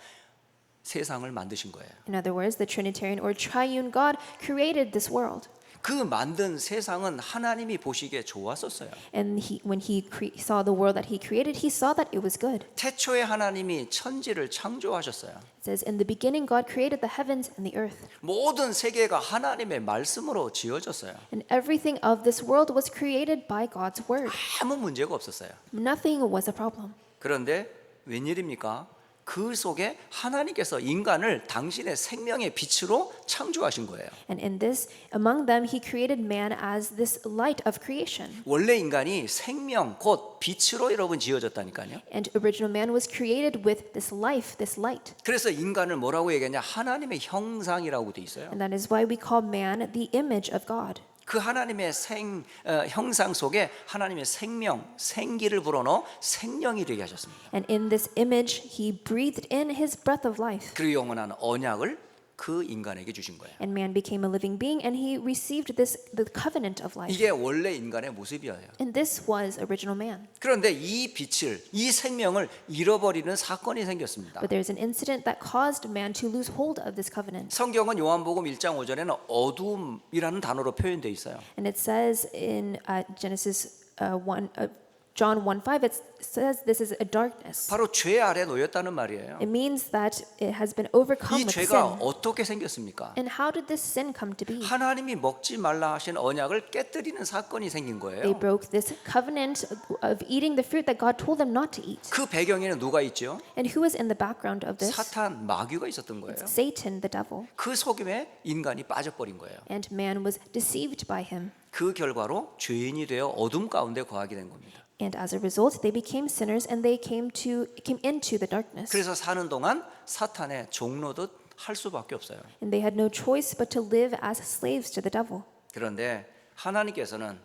세상을 만드신 거예요. In other words, the Trinitarian or triune God created this world. 그 만든 세상은 하나님이 보시기에 좋았었어요. And when he saw the world that he created, he saw that it was good. 태초에 하나님이 천지를 창조하셨어요. It says, in the beginning, God created the heavens and the earth. 모든 세계가 하나님의 말씀으로 지어졌어요. And everything of this world was created by God's word. 아무 문제가 없었어요. Nothing was a problem. 그런데 웬일입니까? 그 속에 하나님께서 인간을 당신의 생명의 빛으로 창조하신 거예요. And in this, among them, he created man as this light of creation. 원래 인간이 생명 곧 빛으로 여러분 지어졌다니까요. And original man was created with this life, this light. 그래서 인간을 뭐라고 얘기하냐? 하나님의 형상이라고 돼 있어요. And that is why we call man the image of God. 그 하나님의 형상 속에 하나님의 생명, 생기를 불어넣어 생명이 되게 하셨습니다. And in this image, he breathed in his breath of life. 그 영원한 언약을 그 인간에게 주신 거예요. And man became a living being, and he received the covenant of life. 이게 원래 인간의 모습이에요. And this was original man. 그런데 이 빛을, 이 생명을 잃어버리는 사건이 생겼습니다. But there's an incident that caused man to lose hold of this covenant. 성경은 요한복음 1장 5절에는 어둠이라는 단어로 표현되어 있어요. And it says in John 1:5, it says this is a darkness. 바로 죄 아래 놓였다는 말이에요. It means that it has been overcome 이 with 죄가 sin. 어떻게 생겼습니까? And how did this sin come to be? 하나님이 먹지 말라 하신 언약을 깨뜨리는 사건이 생긴 They 거예요. broke this covenant of eating the fruit that God told them not to eat. 그 배경에는 누가 있죠? And who is in the background of this? 사탄, 마귀가 있었던 거예요. Satan, the devil. 그 속임에 인간이 빠져버린 거예요. And man was deceived by him. 그 결과로 죄인이 되어 어둠 가운데 거하게 된 겁니다. And as a result, they became sinners and they came into the darkness. 그래서 사는 동안 사탄의 종노릇 할 수밖에 없어요. And they had no choice but to live as slaves to the devil. 그런데 하나님께서는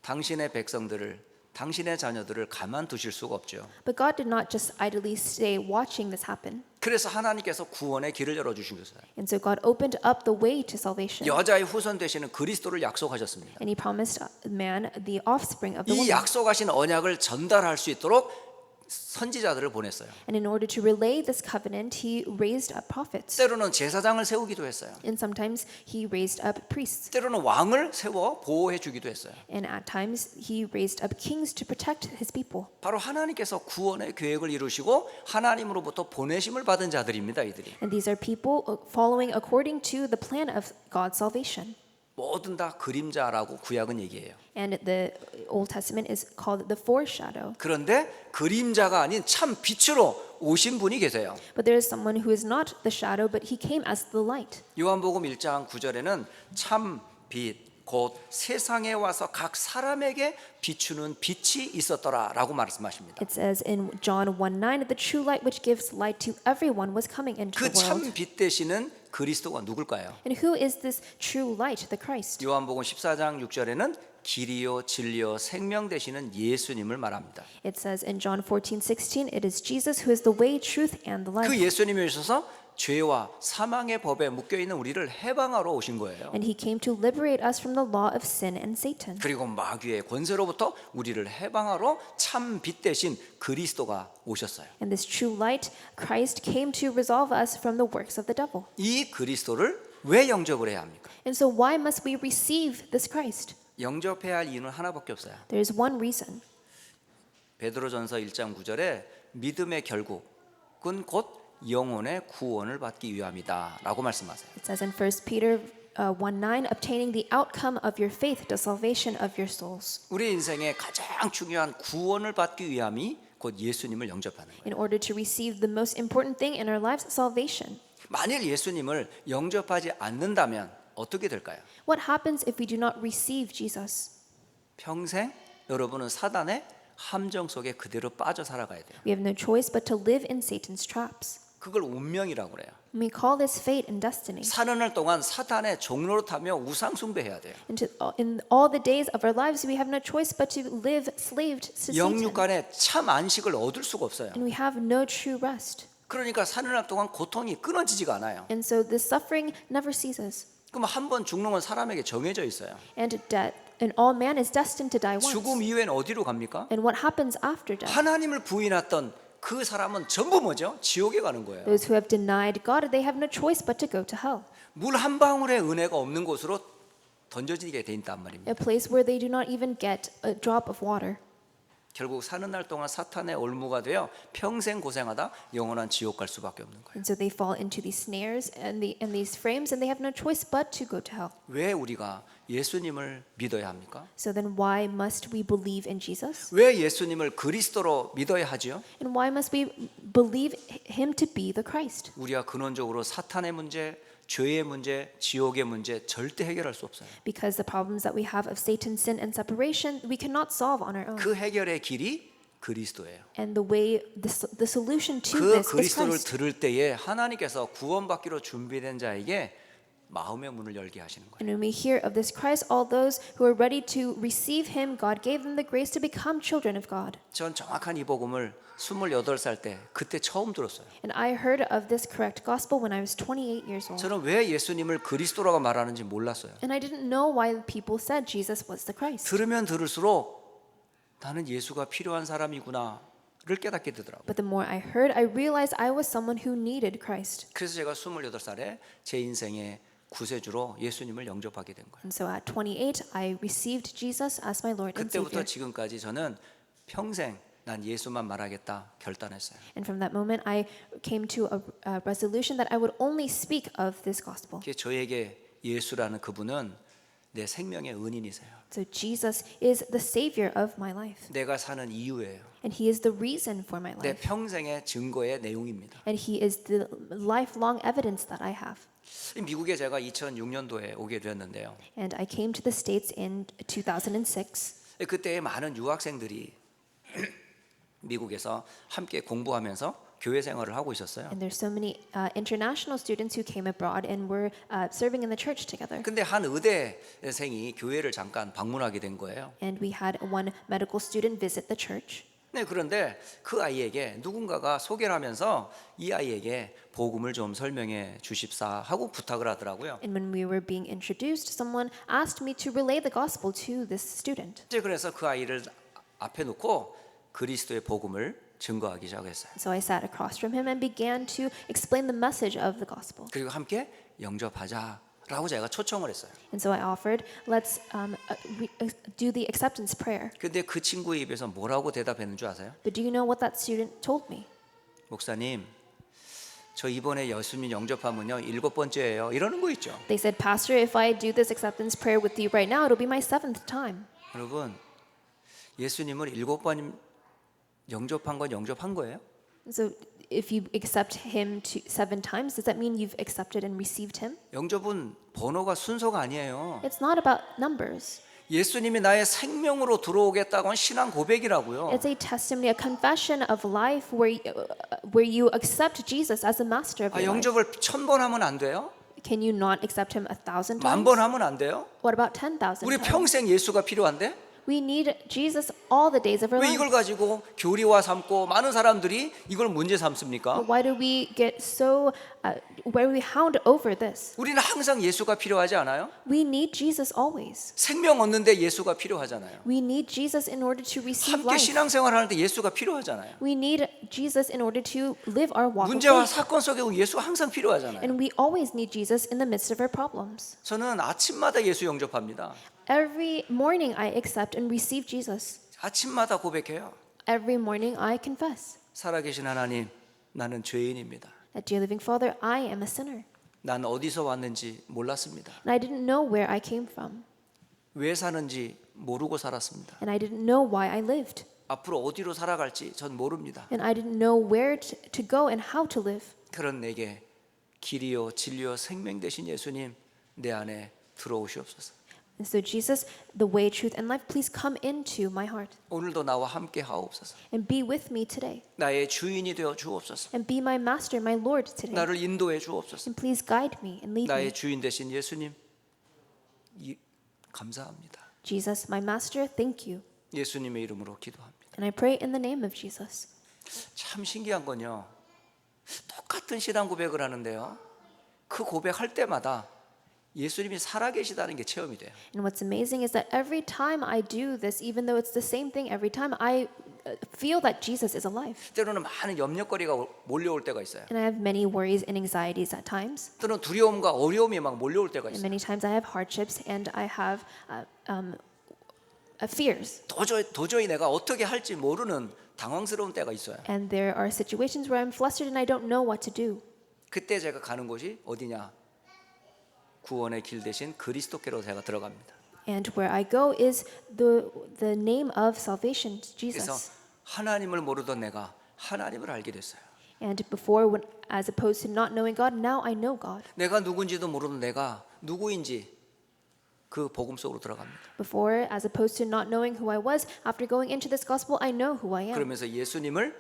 당신의 백성들을, 당신의 자녀들을 가만두실 수가 없죠. But God did not just idly stay watching this happen. 그래서 하나님께서 구원의 길을 열어주신 것이에요. And so God opened up the way to salvation. 여자의 후손 되시는 그리스도를 약속하셨습니다. And he promised man the offspring of the 이 woman. 약속하신 언약을 전달할 수 있도록 선지자들을 보냈어요. And in order to relay this covenant, he raised up prophets. 때로는 제사장을 세우기도 했어요. And sometimes he raised up priests. 때로는 왕을 세워 보호해 주기도 했어요. And at times he raised up kings to protect his people. 바로 하나님께서 구원의 계획을 이루시고 하나님으로부터 보내심을 받은 자들입니다. 이들이 And these are people following according to the plan of God's salvation. 모든 다 그림자라고 구약은 얘기해요. And the Old Testament is called the foreshadow. 그런데 그림자가 아닌 참 빛으로 오신 분이 계세요. But there is someone who is not the shadow, but he came as the light. 요한복음 1장 9절에는 참 빛 곧 세상에 와서 각 사람에게 비추는 빛이 있었더라라고 말씀하십니다. It says in John 1:9, the true light which gives light to everyone was coming into 그 the world. 참 빛 되시는 그리스도가 누굴까요? And who is this true light, the Christ? 요한복음 14장 6절에는 길이요 진리요 생명 되시는 예수님을 말합니다. It says in John 14:16, it is Jesus who is the way, truth, and the 그 life. 예수님이 오셔서 죄와 사망의 법에 묶여 있는 우리를 해방하러 오신 거예요. And he came to liberate us from the law of sin and Satan. 그리고 마귀의 권세로부터 우리를 해방하러 참 빛 대신 그리스도가 오셨어요. And this true light, Christ, came to resolve us from the works of the devil. 이 그리스도를 왜 영접을 해야 합니까? And so why must we receive this Christ? 영접해야 할 이유는 하나밖에 없어요. There is one reason. 베드로전서 1장 9절에 믿음의 결국은 곧 영혼의 구원을 받기 위함이다라고 말씀하세요. It says in 1 Peter 1:9, obtaining the outcome of your faith, the salvation of your souls. 우리 인생의 가장 중요한 구원을 받기 위함이 곧 예수님을 영접하는 거예요. In order to receive the most important thing in our lives, salvation. 만일 예수님을 영접하지 않는다면 어떻게 될까요? What happens if we do not receive Jesus? 평생 여러분은 사단의 함정 속에 그대로 빠져 살아가야 돼요. We have no choice but to live in Satan's traps. 그걸 운명이라고 그래요. And we call this fate and destiny. 사는 날 동안 사탄의 종로로 타며 우상 숭배해야 돼요. In all the days of our lives, we have no choice but to live slaved to Satan. 영육간에 참 안식을 얻을 수가 없어요. And we have no true rest. 그러니까 사는 날 동안 고통이 끊어지지가 않아요. And so the suffering never ceases. 그럼 한 번 죽는 건 사람에게 정해져 있어요. And all man is destined to die once. 죽음 이후엔 어디로 갑니까? And what happens after death? 하나님을 부인했던 그 사람은 전부 뭐죠? 지옥에 가는 거예요. Those who have denied God, they have no choice but to go to hell. 물 한 방울의 은혜가 없는 곳으로 던져지게 돼 있단 말입니다. A place where they do not even get a drop of water. 결국 사는 날 동안 사탄의 올무가 되어 평생 고생하다 영원한 지옥 갈 수밖에 없는 거예요. And so they fall into these snares and these frames, and they have no choice but to go to hell. 왜 우리가 예수님을 믿어야 합니까? So then why must we believe in Jesus? 왜 예수님을 그리스도로 믿어야 하지요? And why must we believe him to be the Christ? 우리가 근원적으로 사탄의 문제, 죄의 문제, 지옥의 문제 절대 해결할 수 없어요. Because the problems that we have of Satan, sin, and separation, we cannot solve on our own. 그 해결의 길이 그리스도예요. And the way, the solution to 그 this is 그리스도를 Christ. 들을 때에 하나님께서 구원받기로 준비된 자에게 마음의 문을 열게 하시는 거예요. And when we hear of this Christ, all those who are ready to receive him, God gave them the grace to become children of God. 전 정확한 이 복음을 28살 때 그때 처음 들었어요. And I heard of this correct gospel when I was 28 years old. 저는 왜 예수님을 그리스도라고 말하는지 몰랐어요. And I didn't know why people said Jesus was the Christ. 들으면 들을수록 나는 예수가 필요한 사람이구나를 깨닫게 되더라고요. But the more I heard, I realized I was someone who needed Christ. 그래서 제가 28살에 제 인생의 구세주로 예수님을 영접하게 된 거예요. And so at 28, I received Jesus as my Lord and 그때부터 Savior. 지금까지 저는 평생 난 예수만 말하겠다 결단했어요. And from that moment, I came to a resolution that I would only speak of this gospel. 저에게 예수라는 그분은 내 생명의 은인이세요. So Jesus is the Savior of my life. 내가 사는 이유예요. And He is the reason for my 내 life. 평생의 증거의 내용입니다. And He is the lifelong evidence that I have. 미국에 제가 2006년도에 오게 되었는데요. And I came to the States in 2006. 그때 많은 유학생들이 미국에서 함께 공부하면서 교회 생활을 하고 있었어요. And there's so many international students who came abroad and were serving in the church together. 근데 한 의대생이 교회를 잠깐 방문하게 된 거예요. And we had one medical student visit the church. 네, 그런데 그 아이에게 누군가가 소개를 하면서 이 아이에게 복음을 좀 설명해 주십사 하고 부탁을 하더라고요. And when we were being introduced, someone asked me to relay the gospel to this student. 이제 그래서 그 아이를 앞에 놓고 그리스도의 복음을 증거하기 시작했어요. So I sat across from him and began to explain the message of the gospel. 그리고 함께 영접하자라고 제가 초청을 했어요. And so I offered, let's do the acceptance prayer. 근데 그 친구의 입에서 뭐라고 대답했는 줄 아세요? But do you know what that student told me? 목사님, 저 이번에 예수님 영접하면요 7번째예요. 이러는 거 있죠. They said, Pastor, if I do this acceptance prayer with you right now, it'll be my 7th time. 여러분, 예수님을 7번 영접한 건 영접한 거예요? So if you accept him 7 times, does that mean you've accepted and received him? 영접은 번호가 순서가 아니에요. It's not about numbers. 예수님이 나의 생명으로 들어오겠다고 한 신앙 고백이라고요. It's a testimony, a confession of life where you accept Jesus as the master of 아, your life. 영접을 1000번 하면 안 돼요? Can you not accept him 1,000 times? 1000번 하면 안 돼요? What about 10,000 우리 times? 평생 예수가 필요한데? We need Jesus all the days of our 왜 life. 이걸 가지고 교리화 삼고 많은 사람들이 이걸 문제 삼습니까? But why do we get so, why do we hound over this? 우리는 항상 예수가 필요하지 않아요? We need Jesus always. 생명 얻는데 예수가 필요하잖아요. We need Jesus in order to receive 함께 life. 신앙생활 하는데 예수가 필요하잖아요. We need Jesus in order to live our walk of 문제와 faith. 사건 속에 예수가 항상 필요하잖아요. And we always need Jesus in the midst of our problems. 저는 아침마다 예수 영접합니다. Every morning I accept and receive Jesus. 아침마다 고백해요. Every morning I confess 살아계신 하나님, 나는 죄인입니다. that, dear living Father, I am a sinner. 난 어디서 왔는지 몰랐습니다. And I didn't know where I came from. 왜 사는지 모르고 살았습니다. And I didn't know why I lived. 앞으로 어디로 살아갈지 전 모릅니다. And I didn't know where to go and how to live. 그런 내게 길이요 진리요 생명 되신 예수님 내 안에 들어오시옵소서. And so Jesus, the way, truth, and life, please come into my heart 오늘도 나와 함께 하옵소서. and be with me today. 나의 주인이 되어 주옵소서. And be my master, my Lord today. 나를 인도해 주옵소서. And please guide me and lead 나의 me. 주인 되신 예수님 감사합니다. Jesus, my master, thank you. 예수님의 이름으로 기도합니다. And I pray in the name of Jesus. 참 신기한 건요. 똑같은 신앙 고백을 하는데요. 그 고백할 때마다 예수님이 살아계시다는 게 체험이 돼요. And what's amazing is that every time I do this, even though it's the same thing every time, I feel that Jesus is alive. 때로는 많은 염려거리가 몰려올 때가 있어요. And I have many worries and anxieties at times. 때로는 두려움과 어려움이 막 몰려올 때가 And 있어요. many times I have hardships and I have fears. 도저히 내가 어떻게 할지 모르는 당황스러운 때가 있어요. And there are situations where I'm flustered and I don't know what to do. 그때 제가 가는 곳이 어디냐? 구원의 길 대신 그리스도께로 제가 들어갑니다. And where I go is the name of salvation, 그래서 Jesus. 하나님을 모르던 내가 하나님을 알게 됐어요. And before, as opposed to not knowing God, now I know God. 내가 누군지도 모르는 내가 누구인지 그 복음 속으로 들어갑니다. Before, as opposed to not knowing who I was, after going into this gospel, I know who I am. 그러면서 예수님을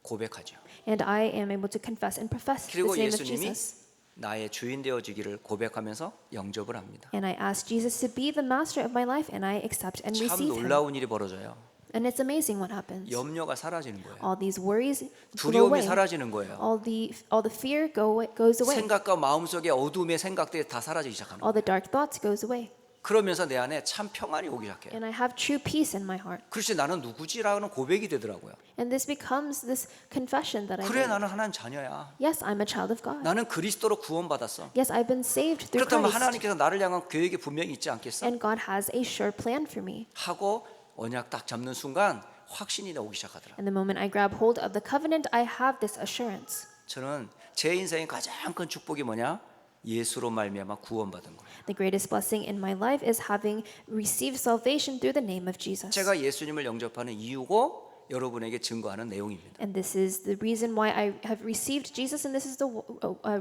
고백하죠. And I am able to confess and profess the 그리고 name of 예수님이 Jesus. 나의 주인 되어주기를 고백하면서 영접을 합니다. And I ask Jesus to be the master of my life, and I accept and 참 receive Him. 놀라운 일이 벌어져요. And it's amazing what happens. 염려가 사라지는 거예요. All these worries go 두려움이 away. 사라지는 거예요. All the fear goes away. 생각과 마음속의 어둠의 생각들이 다 사라지기 시작하는 거예요. All the dark thoughts goes away. 그러면서 내 안에 참 평안이 오기 시작해요. And I have true peace in my heart. 그렇지 나는 누구지라는 고백이 되더라고요. And this becomes this confession that I 그래 make. 나는 하나님 자녀야. Yes, I'm a child of God. 나는 그리스도로 구원받았어. Yes, I've been saved through 그렇다면 Christ. 하나님께서 나를 향한 계획이 분명히 있지 않겠어? And God has a sure plan for me. 하고 언약 딱 잡는 순간 확신이 나오기 시작하더라. And the moment I grab hold of the covenant, I have this assurance. 저는 제 인생의 가장 큰 축복이 뭐냐? 예수로 말미암아 구원받은 거예요. The greatest blessing in my life is having received salvation through the name of Jesus. 제가 예수님을 영접하는 이유고 여러분에게 증거하는 내용입니다. And this is the reason why I have received Jesus, and this is the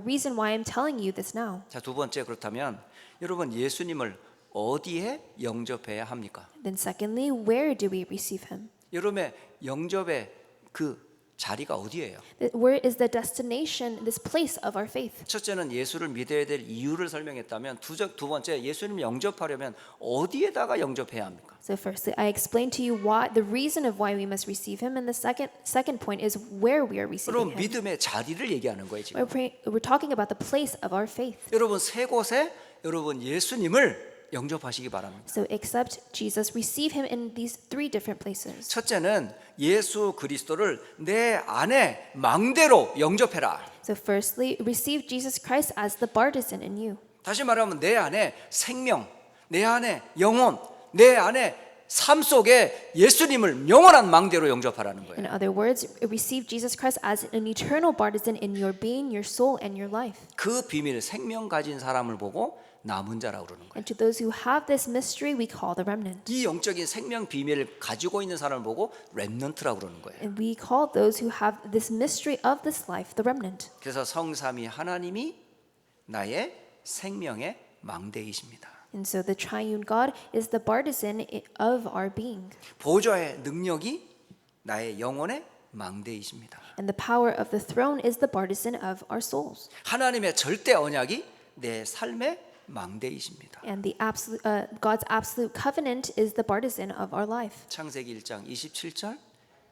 reason why I'm telling you this now. 자, 두 번째 그렇다면 여러분 예수님을 어디에 영접해야 합니까? Then secondly, where do we receive him? 여러분의 영접의 그 자리가 어디예요? Where is the destination, this place of our faith? 첫째는 예수를 믿어야 될 이유를 설명했다면 두 번째 예수님을 영접하려면 어디에다가 영접해야 합니까? So firstly, I explained to you why the reason of why we must receive him, and the second point is where we are receiving 여러분 him. 믿음의 자리를 얘기하는 거예요 지금. We're talking about the place of our faith. 여러분 세 곳에 여러분 예수님을 영접하시기 바랍니다. So accept Jesus, receive him in these three different places. 첫째는 예수 그리스도를 내 안에 망대로 영접해라. So firstly, receive Jesus Christ as the partisan in you. 다시 말하면 내 안에 생명, 내 안에 영혼, 내 안에 삶 속에 예수님을 영원한 망대로 영접하라는 거예요. In other words, receive Jesus Christ as an eternal partisan in your being, your soul, and your life. 그 비밀, 생명 가진 사람을 보고 남은 자라고 그러는 거예요. And to those who have this mystery, we call the remnant. 이 영적인 생명 비밀을 가지고 있는 사람을 보고 렘넌트라고 그러는 거예요. And we call those who have this mystery of this life the remnant. 그래서 성삼위 하나님이 나의 생명의 망대이십니다. And so the triune God is the partisan of our being. 보좌의 능력이 나의 영혼의 망대이십니다. And the power of the throne is the partisan of our souls. 하나님의 절대 언약이 내 삶의 망대이십니다. And the God's absolute covenant is the partisan of our life. 창세기 1장 27절,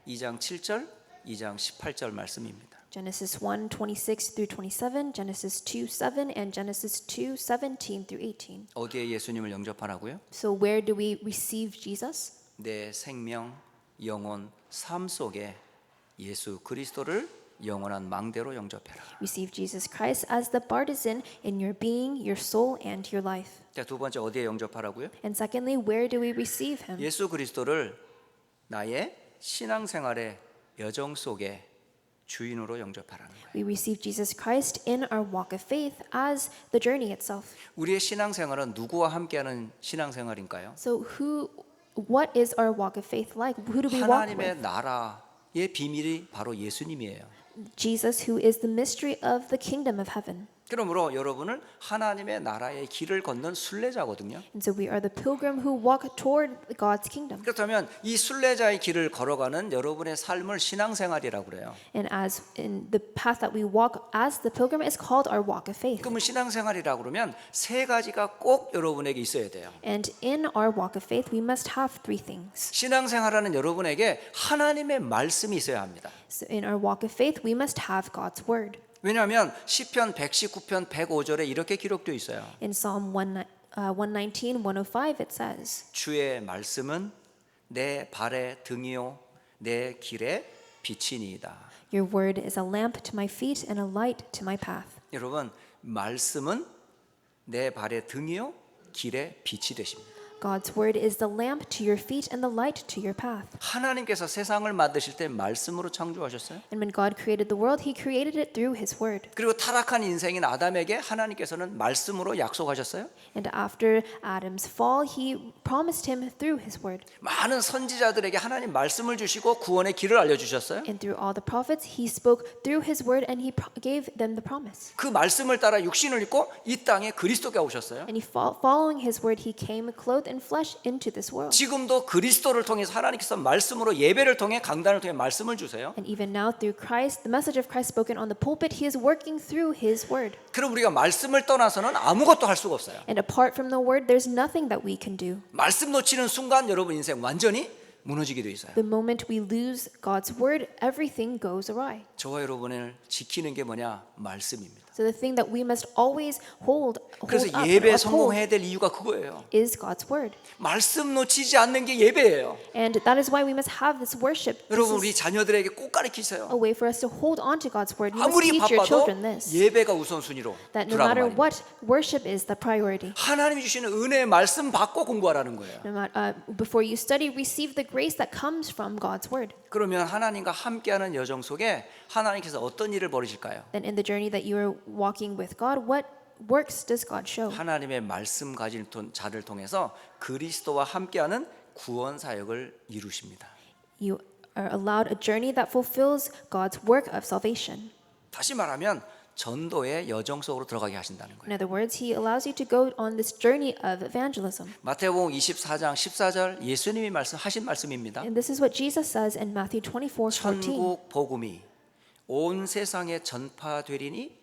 2장 7절, 2장 18절 말씀입니다. Genesis 1:26 through 27, Genesis 2:7, and Genesis 2:17 through 18. 어디에 예수님을 영접하라고요? So where do we receive Jesus? 내 생명, 영혼, 삶 속에 예수 그리스도를 영원한 망대로 영접해라. Receive Jesus Christ as the partisan in your being, your soul, and your life. 자, 두 번째 어디에 영접하라고요? And secondly, where do we receive him? 예수 그리스도를 나의 신앙생활의 여정 속에 주인으로 영접하라는 거예요. We receive Jesus Christ in our walk of faith as the journey itself. 우리의 신앙생활은 누구와 함께하는 신앙생활인가요? So what is our walk of faith like? Who do we walk 하나님의 with? 나라의 비밀이 바로 예수님이에요. Jesus, who is the mystery of the kingdom of heaven. 그러므로 여러분은 하나님의 나라의 길을 걷는 순례자거든요. And so we are the pilgrim who walk toward God's kingdom. 그렇다면 이 순례자의 길을 걸어가는 여러분의 삶을 신앙생활이라고 그래요. And as in the path that we walk as the pilgrim is called our walk of faith. 그러면 신앙생활이라고 그러면 세 가지가 꼭 여러분에게 있어야 돼요. And in our walk of faith, we must have three things. 신앙생활하는 여러분에게 하나님의 말씀이 있어야 합니다. So in our walk of faith, we must have God's word. 왜냐하면 시편 119편 105절에 이렇게 기록되어 있어요. In Psalm 119, 105, it says, 주의 말씀은 내 발의 등이요 내 길의 빛이니이다. Your word is a lamp to my feet and a light to my path. 여러분 말씀은 내 발의 등이요 길의 빛이 되십니다. God's word is the lamp to your feet and the light to your path. 하나님께서 세상을 만드실 때 말씀으로 창조하셨어요. And when God created the world, he created it through his word. 그리고 타락한 인생인 아담에게 하나님께서는 말씀으로 약속하셨어요. And after Adam's fall, he promised him through his word. 많은 선지자들에게 하나님 말씀을 주시고 구원의 길을 알려주셨어요. And through all the prophets, he spoke through his word and he gave them the promise. 그 말씀을 따라 육신을 입고 이 땅에 그리스도께 오셨어요. And following his word, he came clothed in flesh into this world. 지금도 그리스도를 통해서 하나님께서 말씀으로 예배를 통해 강단을 통해 말씀을 주세요. And even now, through Christ, the message of Christ spoken on the pulpit, he is working through his word. 그럼 우리가 말씀을 떠나서는 아무것도 할 수가 없어요. And apart from the word, there's nothing that we can do. 말씀 놓치는 순간 여러분 인생 완전히 무너지게 돼 있어요. The moment we lose God's word, everything goes awry. 저와 여러분을 지키는 게 뭐냐? 말씀입니다. So the thing that we must always hold 그래서 up, 예배 uphold 성공해야 될 이유가 그거예요. is God's word. 말씀 놓치지 않는 게 예배예요. And that is why we must have this worship. 여러분 This 우리 is 자녀들에게 꼭 가르치세요. a way for us to hold on to God's word. You must 아무리 teach your 바빠도 children this. 예배가 우선순위로 That no 두라고 matter 말입니다. what, worship is the priority. 하나님이 주시는 은혜의 말씀 받고 공부하라는 거예요. No matter, before you study, receive the grace that comes from God's word. 그러면 하나님과 함께하는 여정 속에 하나님께서 어떤 일을 벌이실까요? Then in the journey that you are walking with God, what works does God show? 하나님의 말씀 가진 자를 통해서 그리스도와 함께하는 구원 사역을 이루십니다. You are allowed a journey that fulfills God's work of salvation. 다시 말하면 전도의 여정 속으로 들어가게 하신다는 거예요. In other words, He allows you to go on this journey of evangelism. 마태복음 24장 14절 예수님이 하신 말씀입니다. And this is what Jesus says in Matthew 24:14. 천국 복음이 온 세상에 전파되리니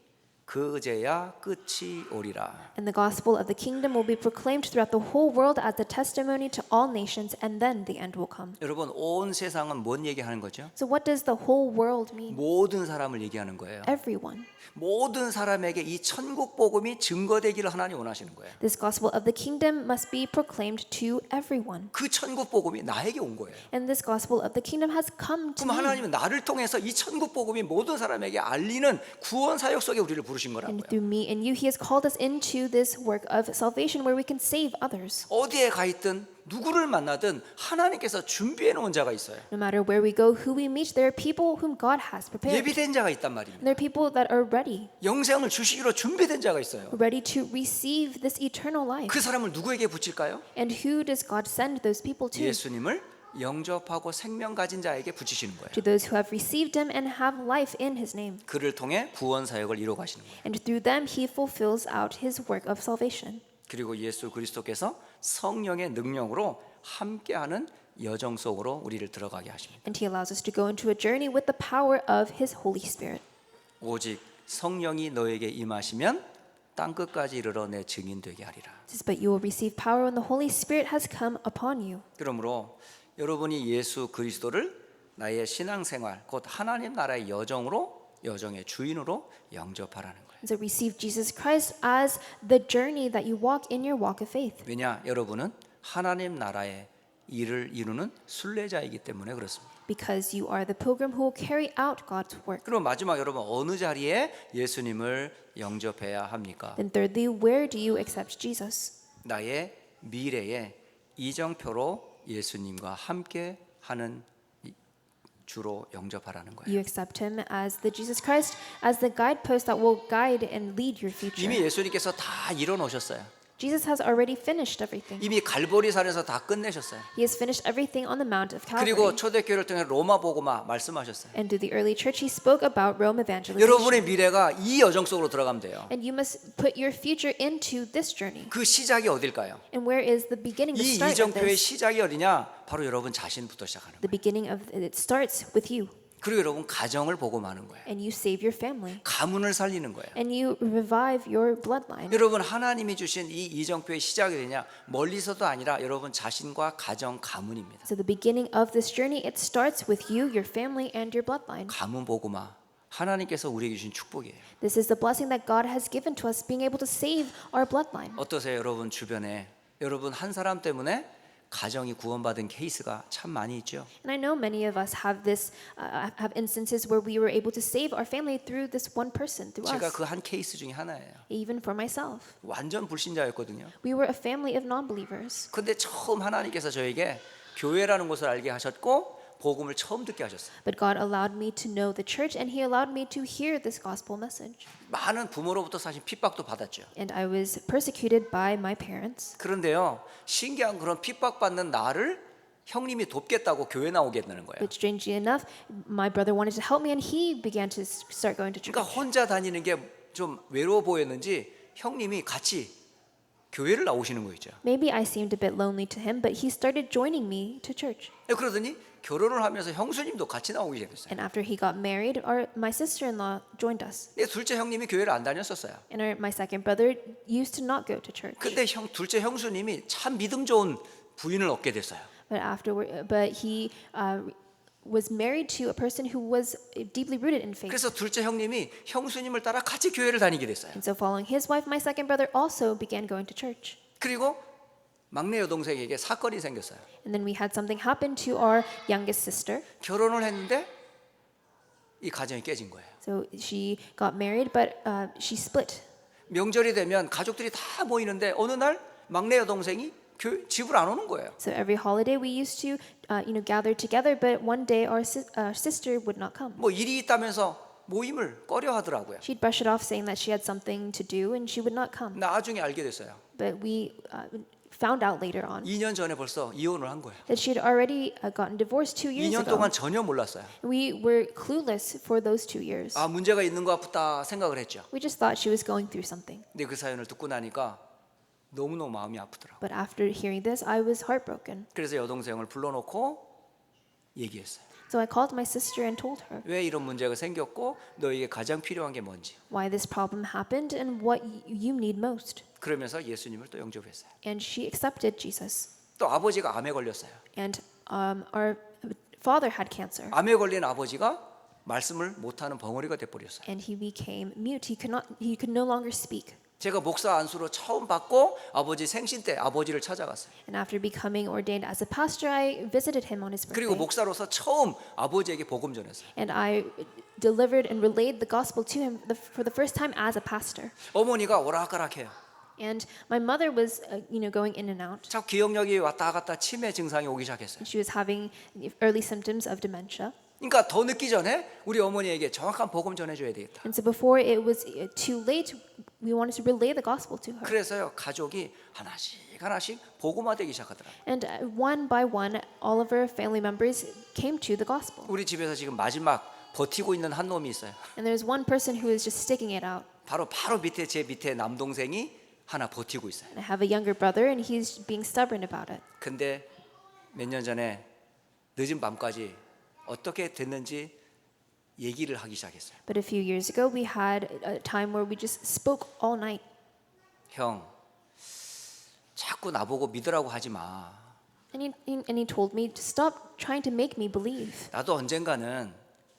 그제야 끝이 오리라. And the gospel of the kingdom will be proclaimed throughout the whole world as the testimony to all nations, and then the end will come. 여러분 온 세상은 뭔 얘기하는 거죠? So what does the whole world mean? 모든 사람을 얘기하는 거예요. Everyone. 모든 사람에게 이 천국 복음이 증거되기를 하나님 원하시는 거예요. This gospel of the kingdom must be proclaimed to everyone. 그 천국 복음이 나에게 온 거예요. And this gospel of the kingdom has come to 그럼 me. 하나님은 나를 통해서 이 천국 복음이 모든 사람에게 알리는 구원 사역 속에 우리를 부르신 And 거라고요. through me and you, He has called us into this work of salvation where we can save others. 어디에 가 있든 누구를 만나든 하나님께서 준비해 놓은 자가 있어요. No matter where we go, who we meet, there are people whom God has prepared. 예비된 자가 있단 말입니다. And there are people that are ready, 영생을 주시기로 준비된 자가 있어요. ready to receive this eternal life. 그 사람을 누구에게 붙일까요? And who does God send those people to? 예수님을 영접하고 생명 가진 자에게 붙이시는 거예요. To those who have received Him and have life in His name. 그를 통해 구원 사역을 이루어 가시는 거예요. And through them, He fulfills out His work of salvation. 그리고 예수 그리스도께서 성령의 능력으로 함께하는 여정 속으로 우리를 들어가게 하십니다. And He allows us to go into a journey with the power of His Holy Spirit. 오직 성령이 너에게 임하시면 땅 끝까지 이르러 내 증인 되게 하리라. It says, but you will receive power when the Holy Spirit has come upon you. 그러므로 여러분이 예수 그리스도를 나의 신앙생활 곧 하나님 나라의 여정의 주인으로 영접하라는 거예요. So receive Jesus Christ as the journey that you walk in your walk of faith. 왜냐 여러분은 하나님 나라의 일을 이루는 순례자이기 때문에 그렇습니다. Because you are the pilgrim who will carry out God's work. 그럼 마지막 여러분 어느 자리에 예수님을 영접해야 합니까? Then thirdly, where do you accept Jesus? 나의 미래의 이정표로 예수님과 함께 하는 주로 영접하라는 거예요. You accept Him as the Jesus Christ, as the guidepost that will guide and lead your future. 이미 예수님께서 다 이뤄 놓으셨어요. Jesus has already finished everything. 이미 갈보리산에서 다 끝내셨어요. He has finished everything on the Mount of Calvary. 그리고 초대교회를 통해 로마 복음화 말씀하셨어요. And to the early church, He spoke about Rome evangelization. 여러분의 미래가 이 여정 속으로 들어가면 돼요. And you must put your future into this journey. 그 시작이 어딜까요? And where is the beginning, the 이 start of 이정표의 this? 시작이 어디냐? 바로 여러분 자신부터 시작하는 The 거예요. beginning of it starts with you. 그리고 여러분 가정을 복음하는 거예요. And you save your family. 가문을 살리는 거예요. And you revive your bloodline. 여러분 하나님이 주신 이 이정표의 시작이 되냐? 멀리서도 아니라 여러분 자신과 가정 가문입니다. So the beginning of this journey, it starts with you, your family, and your bloodline. 가문 복음화 하나님께서 우리에게 주신 축복이에요. This is the blessing that God has given to us, being able to save our bloodline. 어떠세요, 여러분 주변에 여러분 한 사람 때문에 가정이 구원받은 케이스가 참 많이 있죠. And I know many of us have this, have instances where we were able to save our family through this one person, through 제가 us. 그 한 케이스 중에 하나예요. Even for myself, 완전 불신자였거든요. we were a family of non-believers. 근데 처음 하나님께서 저에게 교회라는 것을 알게 하셨고 복음을 처음 듣게 하셨어요. But God allowed me to know the church, and He allowed me to hear this gospel message. 많은 부모로부터 사실 핍박도 받았죠. And I was persecuted by my parents. 그런데요, 신기한 그런 핍박받는 나를 형님이 돕겠다고 교회 나오겠다는 거예요. But strangely enough, my brother wanted to help me, and he began to start going to church. 그러니까 혼자 다니는 게 좀 외로워 보였는지 형님이 같이 교회를 나오시는 거 있죠. Maybe I seemed a bit lonely to him, but he started joining me to church. 그러더니 결혼을 하면서 형수님도 같이 나오게 됐어요. And after he got married, my sister-in-law joined us. 둘째 형님이 교회를 안 다녔었어요. And my second brother used to not go to church. 근데 둘째 형수님이 참 믿음 좋은 부인을 얻게 됐어요. But he was married to a person who was deeply rooted in faith. 그래서 둘째 형님이 형수님을 따라 같이 교회를 다니게 됐어요. And so following his wife, my second brother also began going to church. 그리고 막내 여동생에게 사건이 생겼어요. And then we had something happen to our youngest sister. 결혼을 했는데 이 가정이 깨진 거예요. So she got married, but she split. 명절이 되면 가족들이 다 모이는데 어느 날 막내 여동생이 집을 안 오는 거예요. So every holiday we used to, gather together, but one day our sister would not come. 뭐 일이 있다면서 모임을 꺼려 하더라고요. She'd brush it off, saying that she had something to do, and she would not come. 나중에 알게 됐어요. But we found out later on 2년 전에 벌써 이혼을 한 거예요. that she had already gotten divorced 2 years 2년 ago. 동안 전혀 몰랐어요. We were clueless for those 2 years. 아, 문제가 있는 것 같다 생각을 했죠. We just thought she was going through something. 근데 그 사연을 듣고 나니까 너무너무 마음이 아프더라고요. But after hearing this, I was heartbroken. 그래서 여동생을 불러놓고 얘기했어요. So I called my sister and told her 왜 이런 문제가 생겼고 너에게 가장 필요한 게 뭔지. why this problem happened and what you need most. 그러면서 예수님을 또 영접했어요. And she accepted Jesus. 또 아버지가 암에 걸렸어요. And our father had cancer. 암에 걸린 아버지가 말씀을 못하는 벙어리가 돼버렸어요. And he became mute. He could no longer speak. 제가 목사 안수로 처음 받고 아버지 생신 때 아버지를 찾아갔어요. And after becoming ordained as a pastor, I visited him on his 그리고 birthday. 목사로서 처음 아버지에게 복음 전했어요. And I delivered and relayed the gospel to him for the first time as a pastor. 어머니가 오락가락해요. And my mother was, going in and out. 자꾸 기억력이 왔다 갔다 치매 증상이 오기 시작했어요. She was having early symptoms of dementia. 그러니까 더 늦기 전에 우리 어머니에게 정확한 복음 전해줘야 되겠다. And so before it was too late, we wanted to relay the gospel to her. 그래서요 가족이 하나씩 복음화되기 시작하더라고요. And one by one, all of our family members came to the gospel. 우리 집에서 지금 마지막 버티고 있는 한 놈이 있어요. And there's one person who is just sticking it out. 바로 밑에 제 밑에 남동생이 하나 버티고 있어요. I have a younger brother, and he's being stubborn about it. 근데 몇 년 전에 늦은 밤까지 어떻게 됐는지 얘기를 하기 시작했어요. But a few years ago, we had a time where we just spoke all night. 형, 자꾸 나보고 믿으라고 하지 마. And he told me to stop trying to make me believe. 나도 언젠가는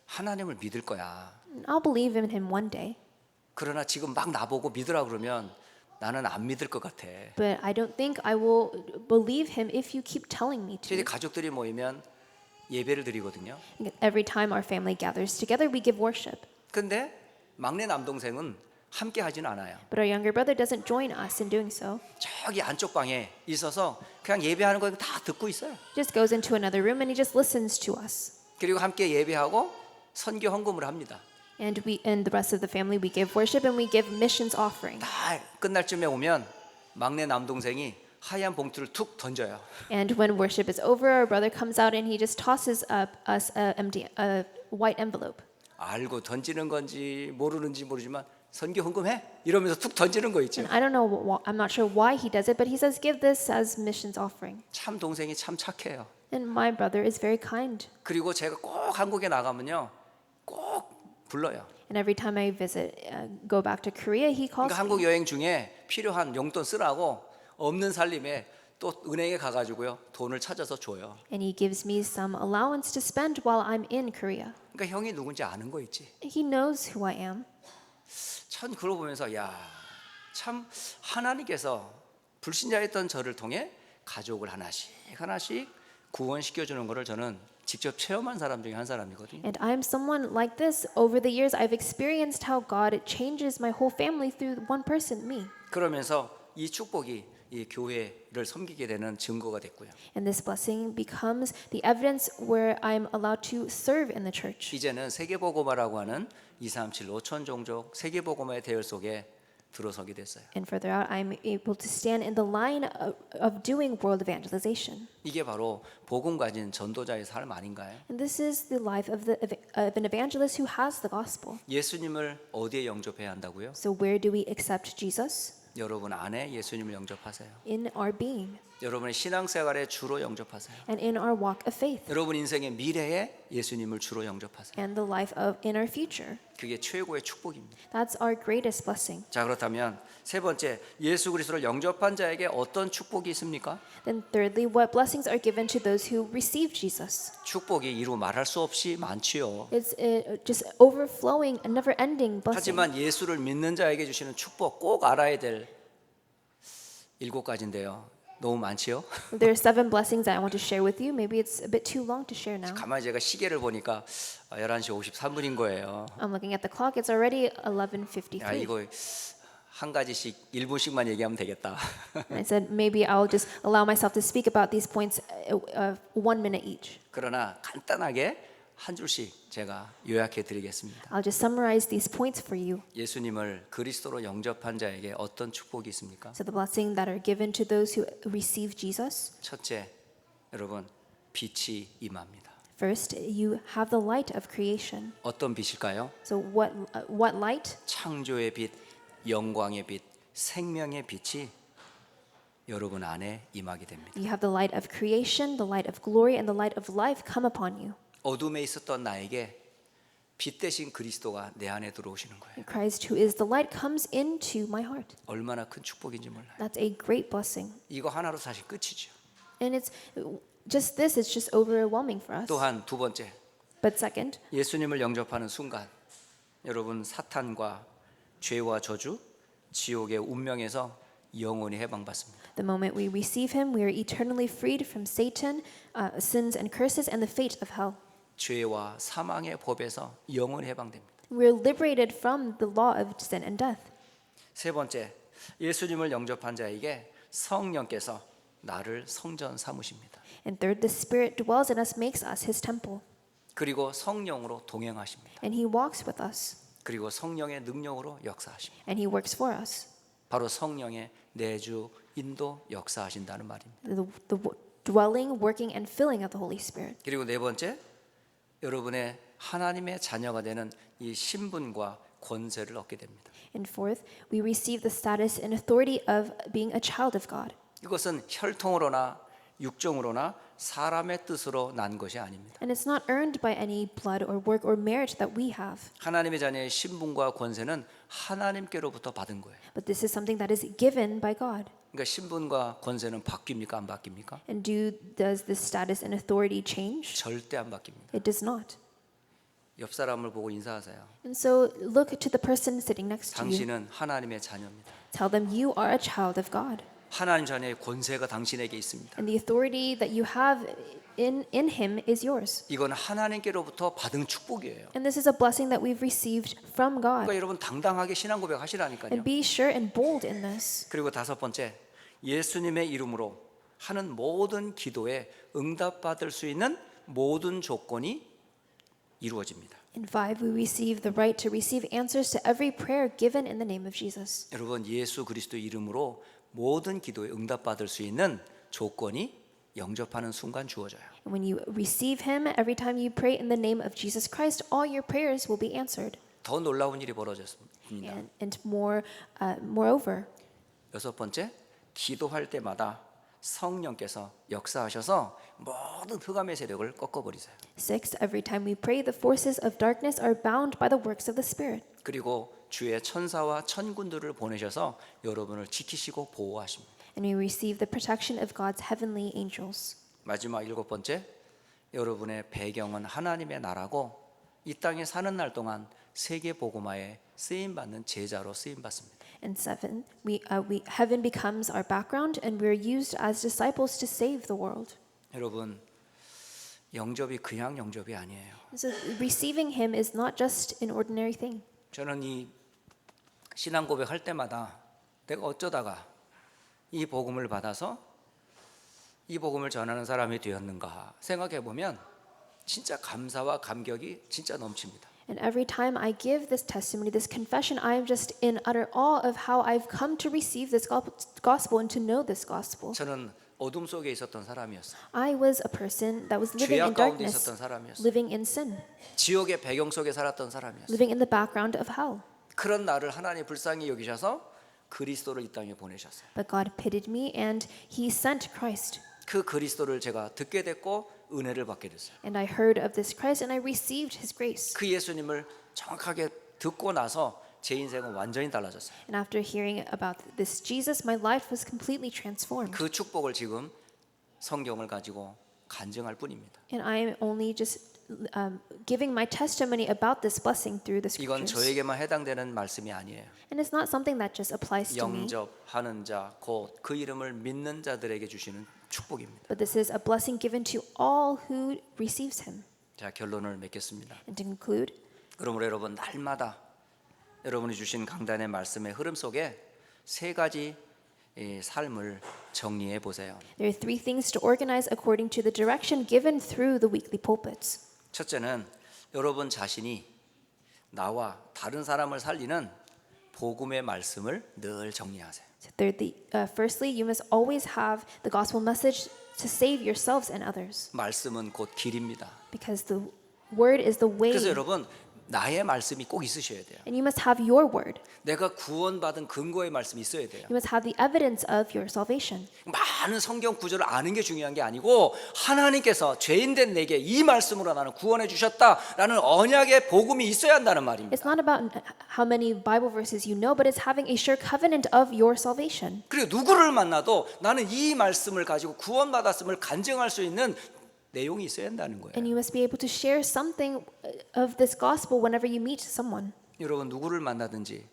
하나님을 믿을 거야. I'll believe in him one day. 그러나 지금 막 나보고 믿으라 그러면 나는 안 믿을 것 같아. But I don't think I will believe him if you keep telling me 저희 to. 가족들이 모이면 예배를 드리거든요. Every time our family gathers together, we give worship. 근데 막내 남동생은 함께 하지는 않아요. But our younger brother doesn't join us in doing so. 저기 안쪽 방에 있어서 그냥 예배하는 거 다 듣고 있어요. He just goes into another room and he just listens to us. 그리고 함께 예배하고 선교 헌금을 합니다. And the rest of the family, we give worship and we give missions offering. 다 끝날 쯤에 오면 막내 남동생이 하얀 봉투를 툭 던져요. And when worship is over, our brother comes out and he just tosses us a white envelope. 알고 던지는 건지 모르는지 모르지만 선교 헌금해 이러면서 툭 던지는 거 있죠. And I don't know, I'm not sure why he does it, but he says, give this as missions offering. 참 동생이 참 착해요. And my brother is very kind. 그리고 제가 꼭 한국에 나가면요 꼭 불러요. And every time I go back to Korea, he calls 그러니까 me. 한국 여행 중에 필요한 용돈 쓰라고 없는 살림에 또 은행에 가가지고요 돈을 찾아서 줘요. And he gives me some allowance to spend while I'm in Korea. 그러니까 형이 누군지 아는 거 있지. He knows who I am. 참 그러고 보면서 참 하나님께서 불신자였던 저를 통해 가족을 하나씩 하나씩 구원시켜 주는 것을 저는 직접 체험한 사람 중에 한 사람이거든요. And I am someone like this. Over the years, I've experienced how God changes my whole family through one person, me. 그러면서 이 축복이 이 교회를 섬기게 되는 증거가 됐고요. And this blessing becomes the evidence where I'm allowed to serve in the church. 이제는 세계복음화라고 하는 237 5천 종족 세계복음화의 대열 속에 들어서게 됐어요. And further out, I'm able to stand in the line of doing world evangelization. 이게 바로 복음 가진 전도자의 삶 아닌가요? And this is the life of an evangelist who has the gospel. 예수님을 어디에 영접해야 한다고요? So where do we accept Jesus? 여러분 안에 예수님을 영접하세요. In our being 여러분의 신앙생활에 주로 영접하세요. and in our walk of faith 여러분 인생의 미래에 예수님을 주로 영접하세요. and the life of in our future. 그게 최고의 축복입니다. That's our greatest blessing. 자, 그렇다면 세 번째, 예수 그리스도를 영접한 자에게 어떤 축복이 있습니까? Then thirdly, what blessings are given to those who receive Jesus? 축복이 이루 말할 수 없이 많지요. It's just overflowing, a never-ending blessing. 하지만 예수를 믿는 자에게 주시는 축복 꼭 알아야 될 7가지인데요. 너무 많지요? There are 7 blessings that I want to share with you. Maybe it's a bit too long to share now. 가만히 제가 시계를 보니까 11시 53분인 거예요. I'm looking at the clock. It's already 야, 11:53. 이거 한 가지씩 1분씩만 얘기하면 되겠다. And I said maybe I'll just allow myself to speak about these points 1 minute each. 그러나 간단하게 한 줄씩 제가 요약해 드리겠습니다. I'll just summarize these points for you. 예수님을 그리스도로 영접한 자에게 어떤 축복이 있습니까? So the blessing that are given to those who receive Jesus. 첫째, 여러분 빛이 임합니다. First, you have the light of creation. 어떤 빛일까요? So what light? 창조의 빛, 영광의 빛, 생명의 빛이 여러분 안에 임하게 됩니다. You have the light of creation, the light of glory, and the light of life come upon you. 어둠에 있었던 나에게 빛 대신 그리스도가 내 안에 들어오시는 거예요. And Christ, who is the light, comes into my heart. 얼마나 큰 축복인지 몰라요. That's a great blessing. 이거 하나로 사실 끝이죠. And it's just this, it's just overwhelming for us. 또한 두 번째, But second, 예수님을 영접하는 순간 여러분 사탄과 죄와 저주, 지옥의 운명에서 영원히 해방받습니다. the moment we receive him, we are eternally freed from Satan, sins and curses, and the fate of hell. 죄와 사망의 법에서 영원히 해방됩니다. We're liberated from the law of sin and death. 세 번째, 예수님을 영접한 자에게 성령께서 나를 성전 삼으십니다. And third, the Spirit dwells in us, makes us his temple. 그리고 성령으로 동행하십니다. And he walks with us. 그리고 성령의 능력으로 역사하십니다. And he works for us. 바로 성령의 내주, 인도, 역사하신다는 말입니다. The dwelling, working, and filling of the Holy Spirit. 그리고 네 번째, 여러분의 하나님의 자녀가 되는 이 신분과 권세를 얻게 됩니다. And fourth, we receive the status and authority of being a child of God. 이것은 혈통으로나 육정으로나 사람의 뜻으로 난 것이 아닙니다. And it's not earned by any blood or work or merit that we have. 하나님의 자녀의 신분과 권세는 하나님께로부터 받은 거예요. But this is something that is given by God. 그러니까 신분과 권세는 바뀝니까? 안 바뀝니까? And does this status and authority change? 절대 안 바뀝니다. It does not. 옆 사람을 보고 인사하세요. And so look to the person sitting next to you. 당신은 하나님의 자녀입니다. Tell them you are a child of God. 하나님 자녀의 권세가 당신에게 있습니다. And the authority that you have in him is yours. 이건 하나님께로부터 받은 축복이에요. And this is a blessing that we've received from God. 그러니까 여러분 당당하게 신앙 고백 하시라니까요. And be sure and bold in this. 그리고 다섯 번째, 예수님의 이름으로 하는 모든 기도에 응답받을 수 있는 모든 조건이 이루어집니다. And 5, we receive the right to receive answers to every prayer given in the name of Jesus. 여러분 예수 그리스도 이름으로 모든 기도에 응답받을 수 있는 조건이 영접하는 순간 주어져요. And when you receive him, every time you pray in the name of Jesus Christ, all your prayers will be answered. 더 놀라운 일이 벌어졌습니다. And moreover, 여섯 번째, 기도할 때마다 성령께서 역사하셔서 모든 흑암의 세력을 꺾어버리세요. 6, every time we pray, the forces of darkness are bound by the works of the Spirit. 그리고 주의 천사와 천군들을 보내셔서 여러분을 지키시고 보호하십니다. And we receive the protection of God's heavenly angels. 마지막 일곱 번째, 여러분의 배경은 하나님의 나라고 이 땅에 사는 날 동안 세계 복음화에 쓰임 받는 제자로 쓰임 받습니다. And 7, heaven becomes our background, and we're used as disciples to save the world. 여러분, 영접이 그냥 영접이 아니에요. So receiving Him is not just an ordinary thing. 저는 이 신앙 고백할 때마다 내가 어쩌다가 이 복음을 받아서 이 복음을 전하는 사람이 되었는가 생각해 보면 진짜 감사와 감격이 진짜 넘칩니다. And every time I give this testimony, this confession, I am just in utter awe of how I've come to receive this gospel and to know this gospel. 저는 어둠 속에 있었던 사람이었어요. I was a person that was living in 죄악 가운데 darkness, 있었던 사람이었어요. living in sin, 지옥의 배경 속에 살았던 사람이었어요. living in the background of hell. 그런 나를 하나님 불쌍히 여기셔서 그리스도를 이 땅에 보내셨어요. But God pitied me and He sent Christ. 그 그리스도를 제가 듣게 됐고 은혜를 받게 됐어요. And I heard of this Christ and I received His grace. 그 예수님을 정확하게 듣고 나서 제 인생은 완전히 달라졌어요. And after hearing about this Jesus, my life was completely transformed. 그 축복을 지금 성경을 가지고 간증할 뿐입니다. And I am only just giving my testimony about this blessing through the 이건 scriptures. 저에게만 해당되는 말씀이 아니에요. And it's not something that just applies to me, 영접하는 자, 곧 그 이름을 믿는 자들에게 주시는 축복입니다. but this is a blessing given to all who receives Him. 자, 결론을 맺겠습니다. And to conclude, 그러므로 여러분 날마다 여러분이 주신 강단의 말씀의 흐름 속에 세 가지 삶을 정리해 보세요. there are 3 things to organize according to the direction given through the weekly pulpits. 첫째는 여러분 자신이 나와 다른 사람을 살리는 복음의 말씀을 늘 정리하세요. So thirdly, firstly, you must always have the gospel message to save yourselves and others, 말씀은 곧 길입니다. because the word is the way. 그래서 여러분 나의 말씀이 꼭 있으셔야 돼요. And you must have your word. 내가 구원받은 근거의 말씀이 있어야 돼요. You must have the evidence of your salvation. 많은 성경 구절을 아는 게 중요한 게 아니고 하나님께서 죄인된 내게 이 말씀으로 나는 구원해 주셨다라는 언약의 복음이 있어야 한다는 말입니다. It's not about how many Bible verses you know, but it's having a sure covenant of your salvation. 그리고 누구를 만나도 나는 이 말씀을 가지고 구원받았음을 간증할 수 있는 내용이 있어야 한다는 거예요. And you must be able to share something of this gospel whenever you meet someone. 여러분 누구를 만나든지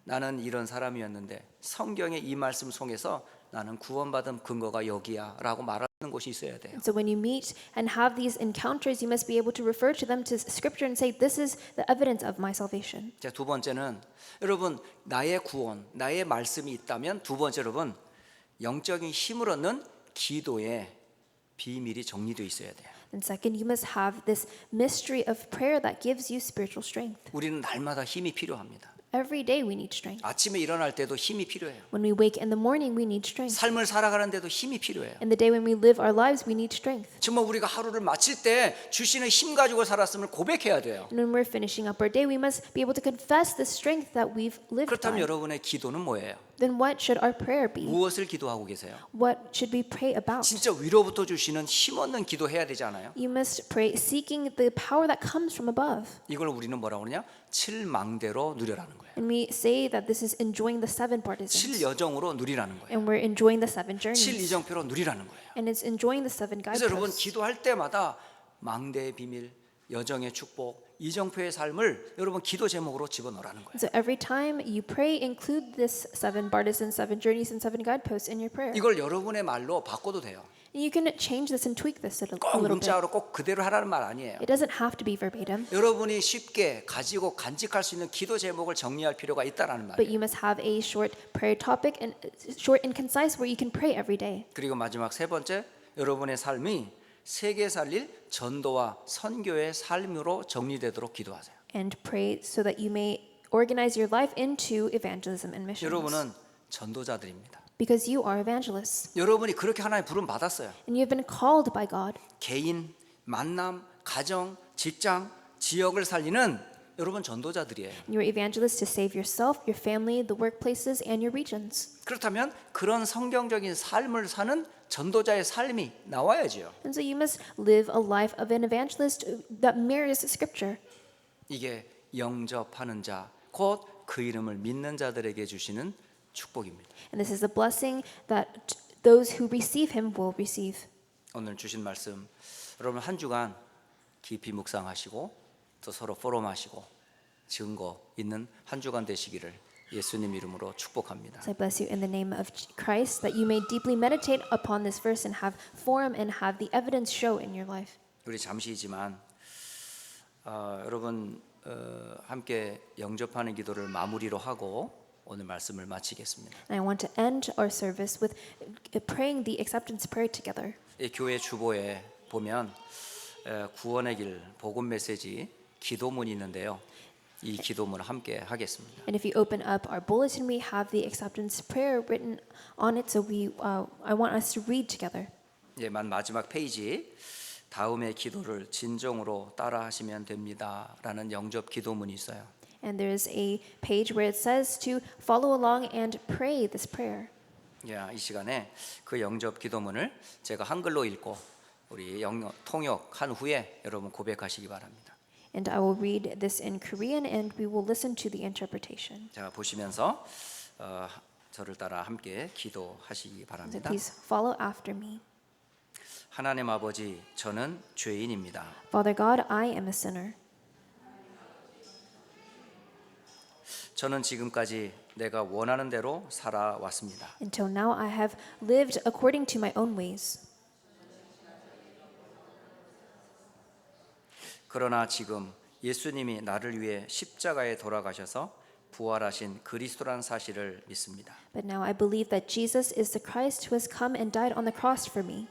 나는 이런 사람이었는데 성경의 이 말씀 속에서 나는 구원받은 근거가 여기야 라고 말하는 곳이 있어야 돼요. So when you meet and have these encounters, you must be able to refer to them to scripture and say, this is the evidence of my salvation. 자, 두 번째는 여러분 나의 구원, 나의 말씀이 있다면 두 번째 여러분 영적인 힘을 얻는 기도의 비밀이 정리되어 있어야 돼요. And second, you must have this mystery of prayer that gives you spiritual strength. 우리는 날마다 힘이 필요합니다. Every day we need strength. 아침에 일어날 때도 힘이 필요해요. When we wake in the morning, we need strength. 삶을 살아가는데도 힘이 필요해요. In the day when we live our lives, we need strength. 정말 우리가 하루를 마칠 때 주시는 힘 가지고 살았음을 고백해야 돼요. And when we're finishing up our day, we must be able to confess the strength that we've lived 그렇다면 by. 여러분의 기도는 뭐예요? Then what should our prayer be? 무엇을 기도하고 계세요? What should we pray about? 진짜 위로부터 주시는 힘 얻는 기도해야 되지 않아요? You must pray seeking the power that comes from above. 이걸 우리는 뭐라고 그러냐? 칠망대로 누려라는 거예요. And we say that this is enjoying the 7 partisans. 칠여정으로 누리라는 거예요. And we're enjoying the 7 journeys. 칠이정표로 누리라는 거예요. And it's enjoying the 7 그래서 여러분 guideposts. 기도할 때마다 망대의 비밀, 여정의 축복, 이정표의 삶을 여러분 기도 제목으로 집어넣으라는 거예요. So every time you pray, include this 7 partisans, 7 journeys, and 7 guideposts in your prayer. 이걸 여러분의 말로 바꿔도 돼요. And you can change this and tweak this a 꼭 little bit. 문자로 꼭 그대로 하라는 말 아니에요. It doesn't have to be verbatim, 여러분이 쉽게 가지고 간직할 수 있는 기도 제목을 정리할 필요가 있다라는 but 말이에요. you must have a short prayer topic and short and concise where you can pray every day. 그리고 마지막 세 번째, 여러분의 삶이 세계 살릴 전도와 선교의 삶으로 정리되도록 기도하세요. And pray so that you may organize your life into evangelism and missions. 여러분은 전도자들입니다. Because you are evangelists. 여러분이 그렇게 하나님 부름 받았어요. And you have been called by God. 개인, 만남, 가정, 직장, 지역을 살리는 여러분 전도자들이에요. You are evangelists to save yourself, your family, the workplaces, and your regions. 그렇다면 그런 성경적인 삶을 사는 전도자의 삶이 나와야지요. And so you must live a life of an evangelist that mirrors Scripture. 이게 영접하는 자, 곧 그 이름을 믿는 자들에게 주시는 축복입니다. And this is a blessing that those who receive him will receive. 오늘 주신 말씀 여러분 한 주간 깊이 묵상하시고 또 서로 포럼하시고 증거 있는 한 주간 되시기를 예수님 이름으로 축복합니다. So I bless you in the name of Christ that you may deeply meditate upon this verse and have form and have the evidence show in your life. 우리 잠시이지만 여러분 함께 영접하는 기도를 마무리로 하고 오늘 말씀을 마치겠습니다. And I want to end our service with praying the acceptance prayer together. 이 교회 주보에 보면 구원의 길 복음 메시지 기도문이 있는데요. 이 기도문을 함께 하겠습니다. And if you open up our bulletin, we have the acceptance prayer written on it. So I want us to read together. 예, 마지막 페이지 다음의 기도를 진정으로 따라하시면 됩니다라는 영접 기도문이 있어요. And there is a page where it says to follow along and pray this prayer. 예, 이 시간에 그 영접 기도문을 제가 한글로 읽고 우리 통역한 후에 여러분 고백하시기 바랍니다. And I will read this in Korean and we will listen to the interpretation. 자, 보시면서 저를 따라 함께 기도하시기 So 바랍니다. please follow after me. 하나님 아버지, 저는 죄인입니다. Father God, I am a sinner. 저는 지금까지 내가 원하는 대로 살아왔습니다. Until now I have lived according to my own ways. 그러나 지금 예수님이 나를 위해 십자가에 돌아가셔서 부활하신 그리스도란 사실을 믿습니다. But now I believe that Jesus is the Christ who has come and died on the cross for me.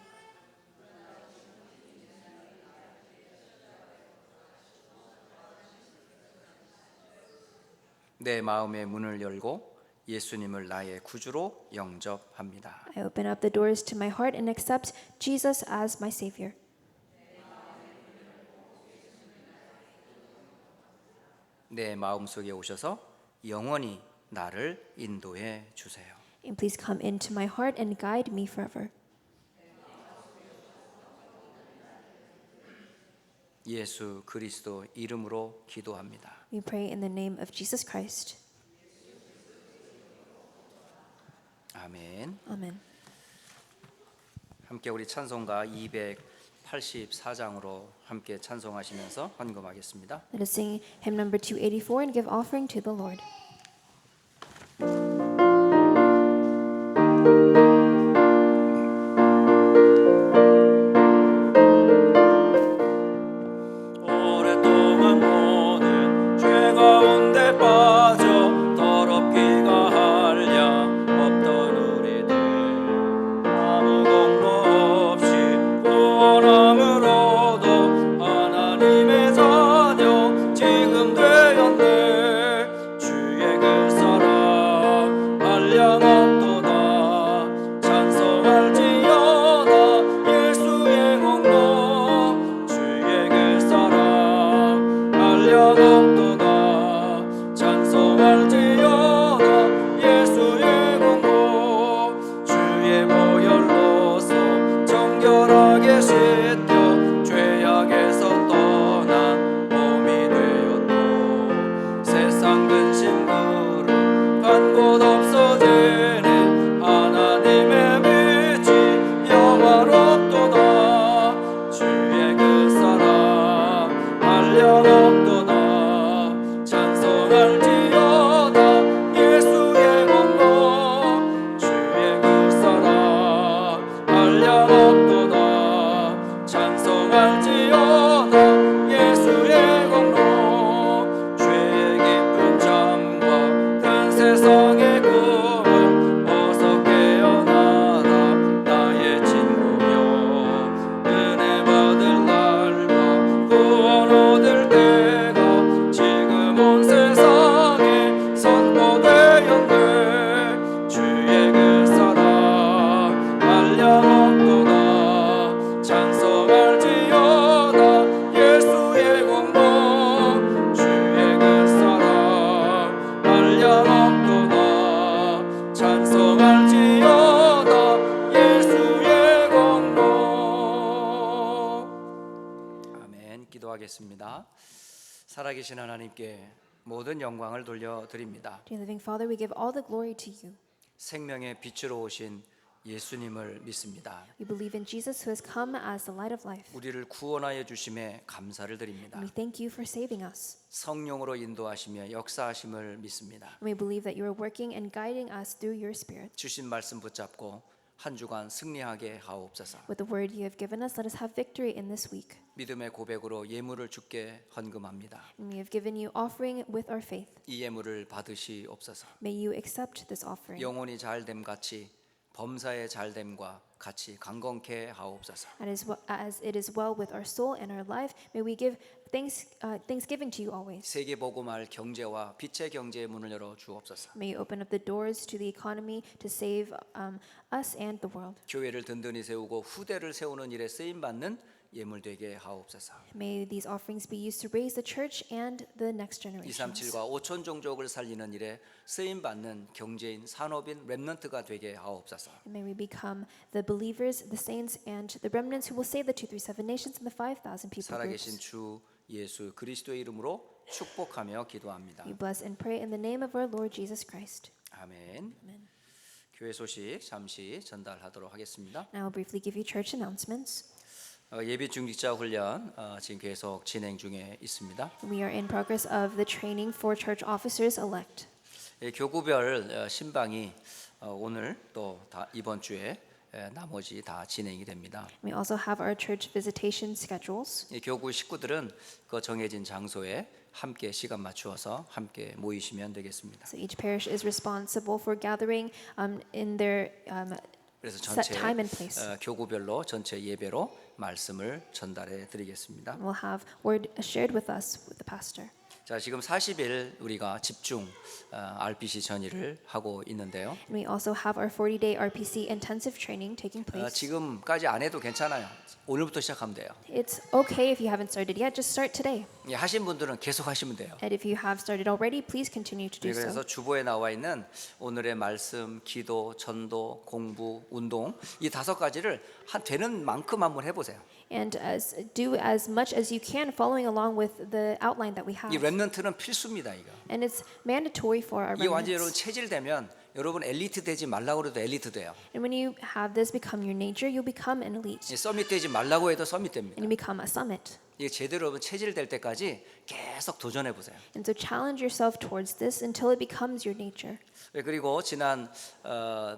내 마음의 문을 열고 예수님을 나의 구주로 영접합니다. I open up the doors to my heart and accept Jesus as my Savior. 내 마음속에 오셔서 영원히 나를 인도해 주세요. And please come into my heart and guide me forever. 예수 그리스도 이름으로 기도합니다. We pray in the name of Jesus Christ. 아멘. Amen. 함께 우리 찬송가 284장으로 함께 찬송하시면서 헌금하겠습니다. Let us sing hymn number 284 and give offering to the Lord. 오랫동안 모든 죄 가운데 빠져 더럽기가 한량 없던 우리들 아무 공로 없이 구원함으로도 하나님의 자녀 지금 되었네. 주의 그 사랑 한량없도다. 찬송할지어다 예수의 공로. 주의 그 사랑 한량없도다. 찬송할지어다 예수의 공로. 주의 보혈로서 정결하게 씻겨 죄악에서 떠난 몸이 되었고 세상 근심 무릎 간 곳 없어지니 하나님의 빛이 영화롭도다. 주의 그 사랑 한량없도다. 찬송할지어다 예수의 공로. 주의 그 사랑 한량없도다. 찬송할지어다 예수의 공로. 죄의 깊은 잠과 큰 세상의 꿈은 어서 깨어나라 나의 친구여. 은혜 받을 날과 구원 얻을 때가 지금 온 세상에 선포되었네. 주의 그 사랑 한량없도다. 찬송할지어다 예수의 공로. 주의 그 사랑 한량없도다. 찬송할지어다 예수의 공로. 아멘. 기도하겠습니다. 살아계신 하나님께 모든 영광을 돌려드립니다. Dear living Father, we give all the glory to you. 생명의 빛으로 오신 예수님을 믿습니다. We believe in Jesus who has come as the light of life. 우리를 구원하여 주심에 감사를 드립니다. And we thank you for saving us. 성령으로 인도하시며 역사하심을 믿습니다. And we believe that you are working and guiding us through your Spirit. 주신 말씀 붙잡고 한 주간 승리하게 하옵소서. With the word you have given us, let us have victory in this week. 믿음의 고백으로 예물을 주께 헌금합니다. And we have given you offering with our faith. 이 예물을 받으시옵소서. May you accept this offering. 영혼이 잘됨 같이 범사의 잘됨과 같이 강건케 하옵소서. And as it is well with our soul and our life, may we give thanksgiving to you always. 세계 복음할 경제와 빛의 경제의 문을 열어 주옵소서. May you open up the doors to the economy to save us and the world. 교회를 든든히 세우고 후대를 세우는 일에 쓰임 받는 예물 되게 하옵소서. May these offerings be used to raise the church and the next generations. 237과 5천 종족을 살리는 일에 쓰임 받는 경제인 산업인 렘넌트가 되게 하옵소서. And may we become the believers, the saints, and the remnants who will save the 237 nations and the 5,000 people 살아계신 groups. 주 예수 그리스도의 이름으로 축복하며 기도합니다. We bless and pray in the name of our Lord Jesus Christ. 아멘. Amen. 교회 소식 잠시 전달하도록 하겠습니다. Now I'll briefly give you church announcements. 예비 중직자 훈련 지금 계속 진행 중에 있습니다. We are in progress of the training for church officers elect. 교구별 신방이 오늘 또 이번 주에 나머지 다 진행이 됩니다. We also have our church visitation schedules. 교구 식구들은 그 정해진 장소에 함께 시간 맞추어서 함께 모이시면 되겠습니다. So each parish is responsible for gathering in their 그래서 set 전체 time and place. 교구별로 전체 예배로 말씀을 전달해 드리겠습니다. We'll have word shared with us with the pastor. 자, 지금 40일 우리가 집중 RPC 전의를 하고 있는데요. And we also have our 40-day RPC intensive training taking place. 지금까지 안 해도 괜찮아요. 오늘부터 시작하면 돼요. It's okay if you haven't started yet, just start today. 하신 분들은 계속 하시면 돼요. And if you have started already, please continue to do so. 그래서 주보에 나와 있는 오늘의 말씀, 기도, 전도, 공부, 운동 이 5가지를 되는 만큼 한번 해보세요. And do as much as you can following along with the outline that we have. 이 렘넌트는 필수입니다, 이거. And it's mandatory for our 이 완전 여러분 remnants. 체질되면 여러분 엘리트 되지 말라고 해도 엘리트 돼요. And when you have this become your nature, you'll become an elite. 서밋 되지 말라고 해도 서밋 됩니다. And you become a summit. 이게 제대로 여러분 체질될 때까지 계속 도전해 보세요. And so challenge yourself towards this until it becomes your nature. 그리고 지난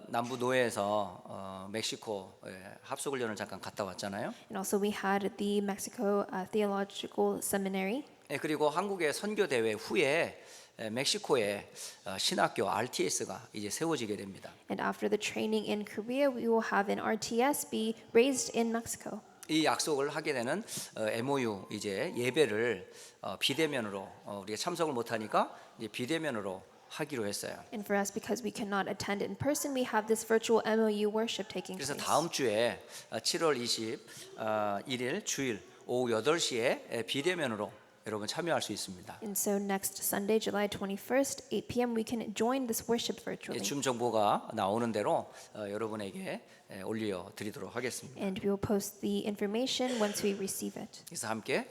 남부 노예에서 멕시코 합숙훈련을 잠깐 갔다 왔잖아요. And also we had the Mexico Theological Seminary. 그리고 한국의 선교 대회 후에 멕시코에 신학교 RTS가 이제 세워지게 됩니다. And after the training in Korea, we will have an RTS be raised in Mexico. 이 약속을 하게 되는 MOU 이제 예배를 비대면으로 우리가 참석을 못하니까 이제 비대면으로 하기로 했어요. And for us, because we cannot attend in person, we have this virtual MOU worship taking 그래서 place. 다음 주에 7월 21일 주일 오후 8시에 비대면으로 여러분 참여할 수 있습니다. And so next Sunday, July 21st, 8 p.m., we can join this worship virtually. 줌 정보가 나오는 대로 여러분에게 올려 드리도록 하겠습니다. And we will post the information once we receive it. 그래서 함께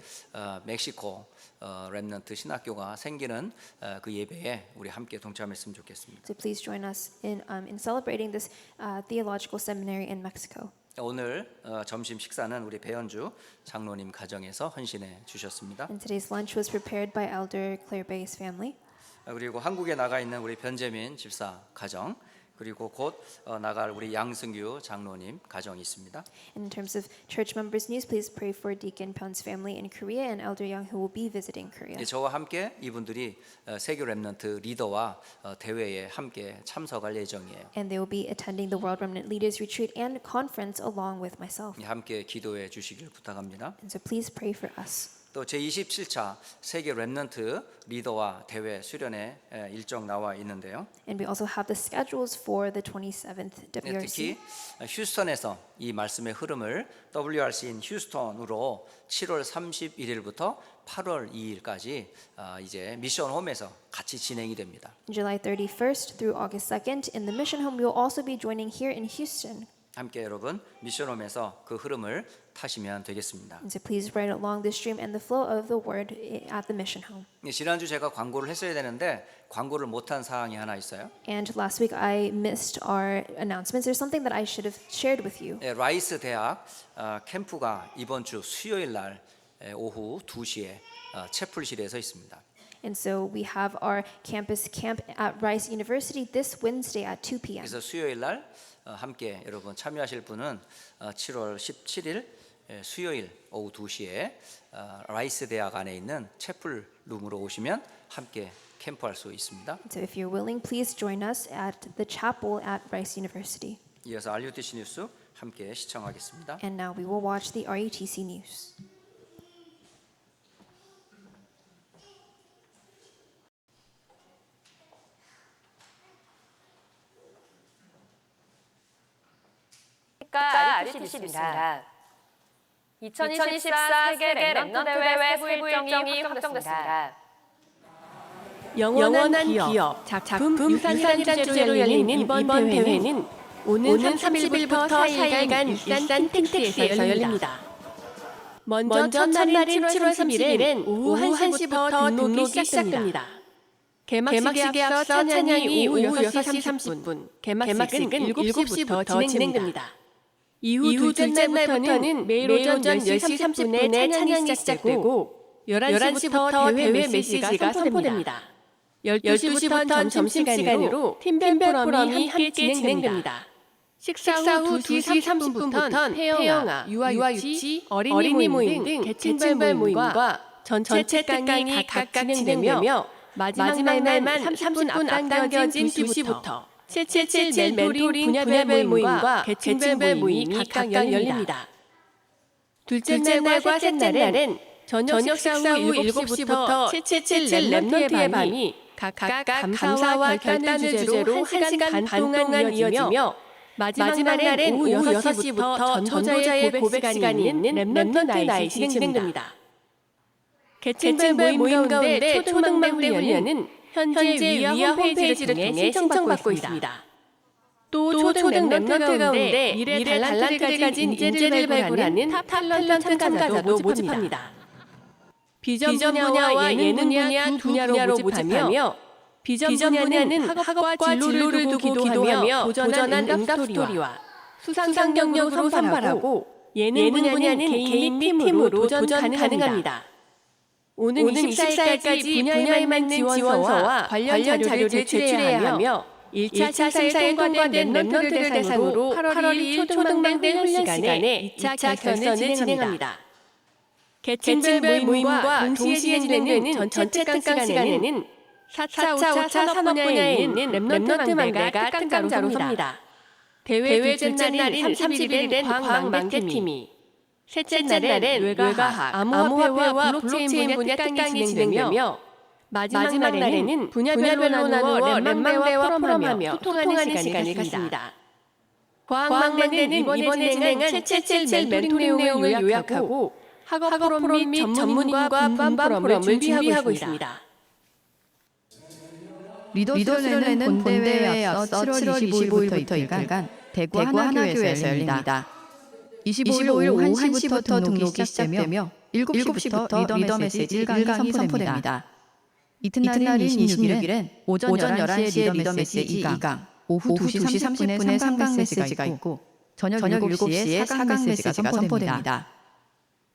멕시코 렘넌트 신학교가 생기는 그 예배에 우리 함께 동참했으면 좋겠습니다. So please join us in celebrating this theological seminary in Mexico. 오늘 점심 식사는 우리 배현주 장로님 가정에서 헌신해 주셨습니다. And today's lunch was prepared by Elder Claire Bay's family. 그리고 한국에 나가 있는 우리 변재민 집사 가정 그리고 곧 나갈 우리 양승규 장로님 가정이 있습니다. And in terms of church members' news, please pray for Deacon Pyon's family in Korea and Elder Young who will be visiting Korea. 저와 함께 이분들이 세계 렘넌트 리더와 대회에 함께 참석할 예정이에요. And they will be attending the World Remnant Leaders Retreat and conference along with myself. 함께 기도해 주시길 부탁합니다. And so please pray for us. 또 제27차 세계 렘넌트 리더와 대회 수련회 일정 나와 있는데요. And we also have the schedules for the 27th 특히 WRC. 휴스턴에서 이 말씀의 흐름을 WRC인 휴스턴으로 7월 31일부터 8월 2일까지 이제 미션 홈에서 같이 진행이 됩니다. July 31st through August 2nd in the mission home, we will also be joining here in Houston. 함께 여러분 미션홈에서 그 흐름을 타시면 되겠습니다. And so please ride along the stream and the flow of the word at the mission home. 지난주 제가 광고를 했어야 되는데 광고를 못한 사항이 하나 있어요. And last week I missed our announcements. There's something that I should have shared with you. 라이스 대학 캠프가 이번 주 수요일 날 오후 2시에 채플실에서 있습니다. And so we have our campus camp at Rice University this Wednesday at 2 p.m. 그래서 수요일 날 함께 여러분 참여하실 분은 7월 17일 수요일 오후 2시에 라이스 대학 안에 있는 채플 룸으로 오시면 함께 캠프할 수 있습니다. So if you're willing, please join us at the chapel at Rice University. 이어서 RUTC 뉴스 함께 시청하겠습니다. And now we will watch the RUTC news. RUTC 뉴스입니다. 2024 세계 랩넌트 대회 세부 일정이 확정됐습니다. 영원한 기업, 작품, 유산이란 주제로 열리는 이번 대회는 오는 30일부터 4일간 일산 텍스에서 열립니다. 먼저 첫날인 7월 30일엔 오후 1시부터 등록이 시작됩니다. 개막식에 앞서 찬양이 오후 6시 30분, 개막식은 7시부터 진행됩니다. 이후 둘째 날부터는 매일 오전 10시 30분에 찬양이 시작되고 11시부터 대회 메시지가 선포됩니다. 12시부터 점심시간으로 팀별 포럼이 함께 진행됩니다. 식사 후 2시 30분부터 태영아, 유아유치, 어린이 모임 등 계층별 모임과 전체 특강이 각각 진행되며 마지막 날만 30분 앞당겨진 2시부터 777 멘토링 분야별 모임과 계층별 모임이 각각 열립니다. 둘째 날과 셋째 날은 저녁 식사 후 7시부터 777 랩넌트의 밤이 각각 감사와 결단을 주제로 1시간 반 동안 이어지며 마지막 날은 오후 6시부터 전도자의 고백 시간이 있는 랩넌트 나잇이 진행됩니다. 계층별 모임 가운데 초등망대 훈련은 현재 위아 홈페이지를 통해 신청받고 있습니다. 또 초등 랩넌트 가운데 미래 달란트를 가진 인재를 발굴하는 탑 탤런트 참가자도 모집합니다. 비전 분야와 예능 분야 두 분야로 모집하며 비전 분야는 학업과 진로를 두고 기도하며 도전한 응답 스토리와 수상 경력으로 선발하고 예능 분야는 개인 및 팀으로 도전 가능합니다. 오는 24일까지 분야에 맞는 지원서와 관련 자료를 제출해야 하며 1차 심사에 통과된 랩넌트를 대상으로 8월 2일 초등망대 훈련 시간에 2차 결선을 진행합니다. 계층별 모임과 동시에 진행되는 전체 특강 시간에는 4차, 5차 산업 분야에 있는 랩넌트 망대가 특강자로 섭니다. 대회 첫째 날인 30일엔 광망대팀이, 셋째 날엔 외과학, 암호화폐와 블록체인 분야 특강이 진행되며 마지막 날에는 분야별로 나누어 랩망대와 포럼하며 소통하는 시간을 갖습니다. 과학망대는 이번에 진행한 777 멘토링 내용을 요약하고 학업 포럼 및 전문인과 분반 포럼을 준비하고 있습니다. 리더스런회는 본대회에 앞서 7월 25일부터 이틀간 대구 하나교회에서 열립니다. 25일 오후 1시부터 등록이 시작되며 7시부터 리더 메시지 1강이 선포됩니다. 이튿날인 26일엔 오전 11시에 리더 메시지 2강, 오후 2시 30분에 3강 메시지가 있고 저녁 7시에 4강 메시지가 선포됩니다.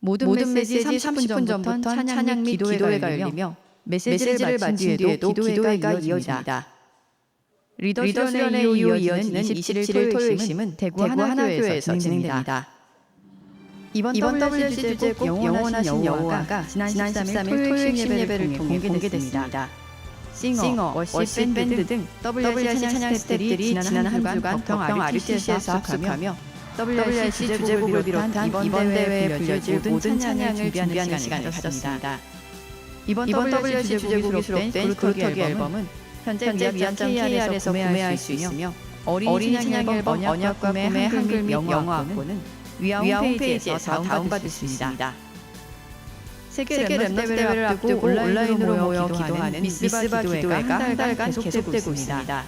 모든 메시지 30분 전부터 찬양 및 기도회가 열리며 메시지를 마친 뒤에도 기도회가 이어집니다. 리더 수련회 이후 이어지는 27일 토요일심은 대구 하나교회에서 진행됩니다. 이번 WC 주제곡 영원하신 여호와가 지난 13일 토요일 예배를 통해 공개됐습니다. 싱어, 워십 밴드 등 WRC 찬양 스태프들이 지난 한 주간 덕평 RUTC에서 합숙하며 WRC 주제곡을 비롯한 이번 대회에 불려질 모든 찬양을 준비하는 시간을 가졌습니다. 이번 WRC 주제곡이 수록된 그루터기 앨범은 현재 위안.kr에서 구매할 수 있으며 어린이 찬양 앨범 언약 구매 한글 및 영어 악보는 위아 홈페이지에서 다운받을 수 있습니다. 세계 랩넌트 대회를 앞두고 온라인으로 모여 기도하는 미스바 기도회가 한 달간 계속되고 있습니다.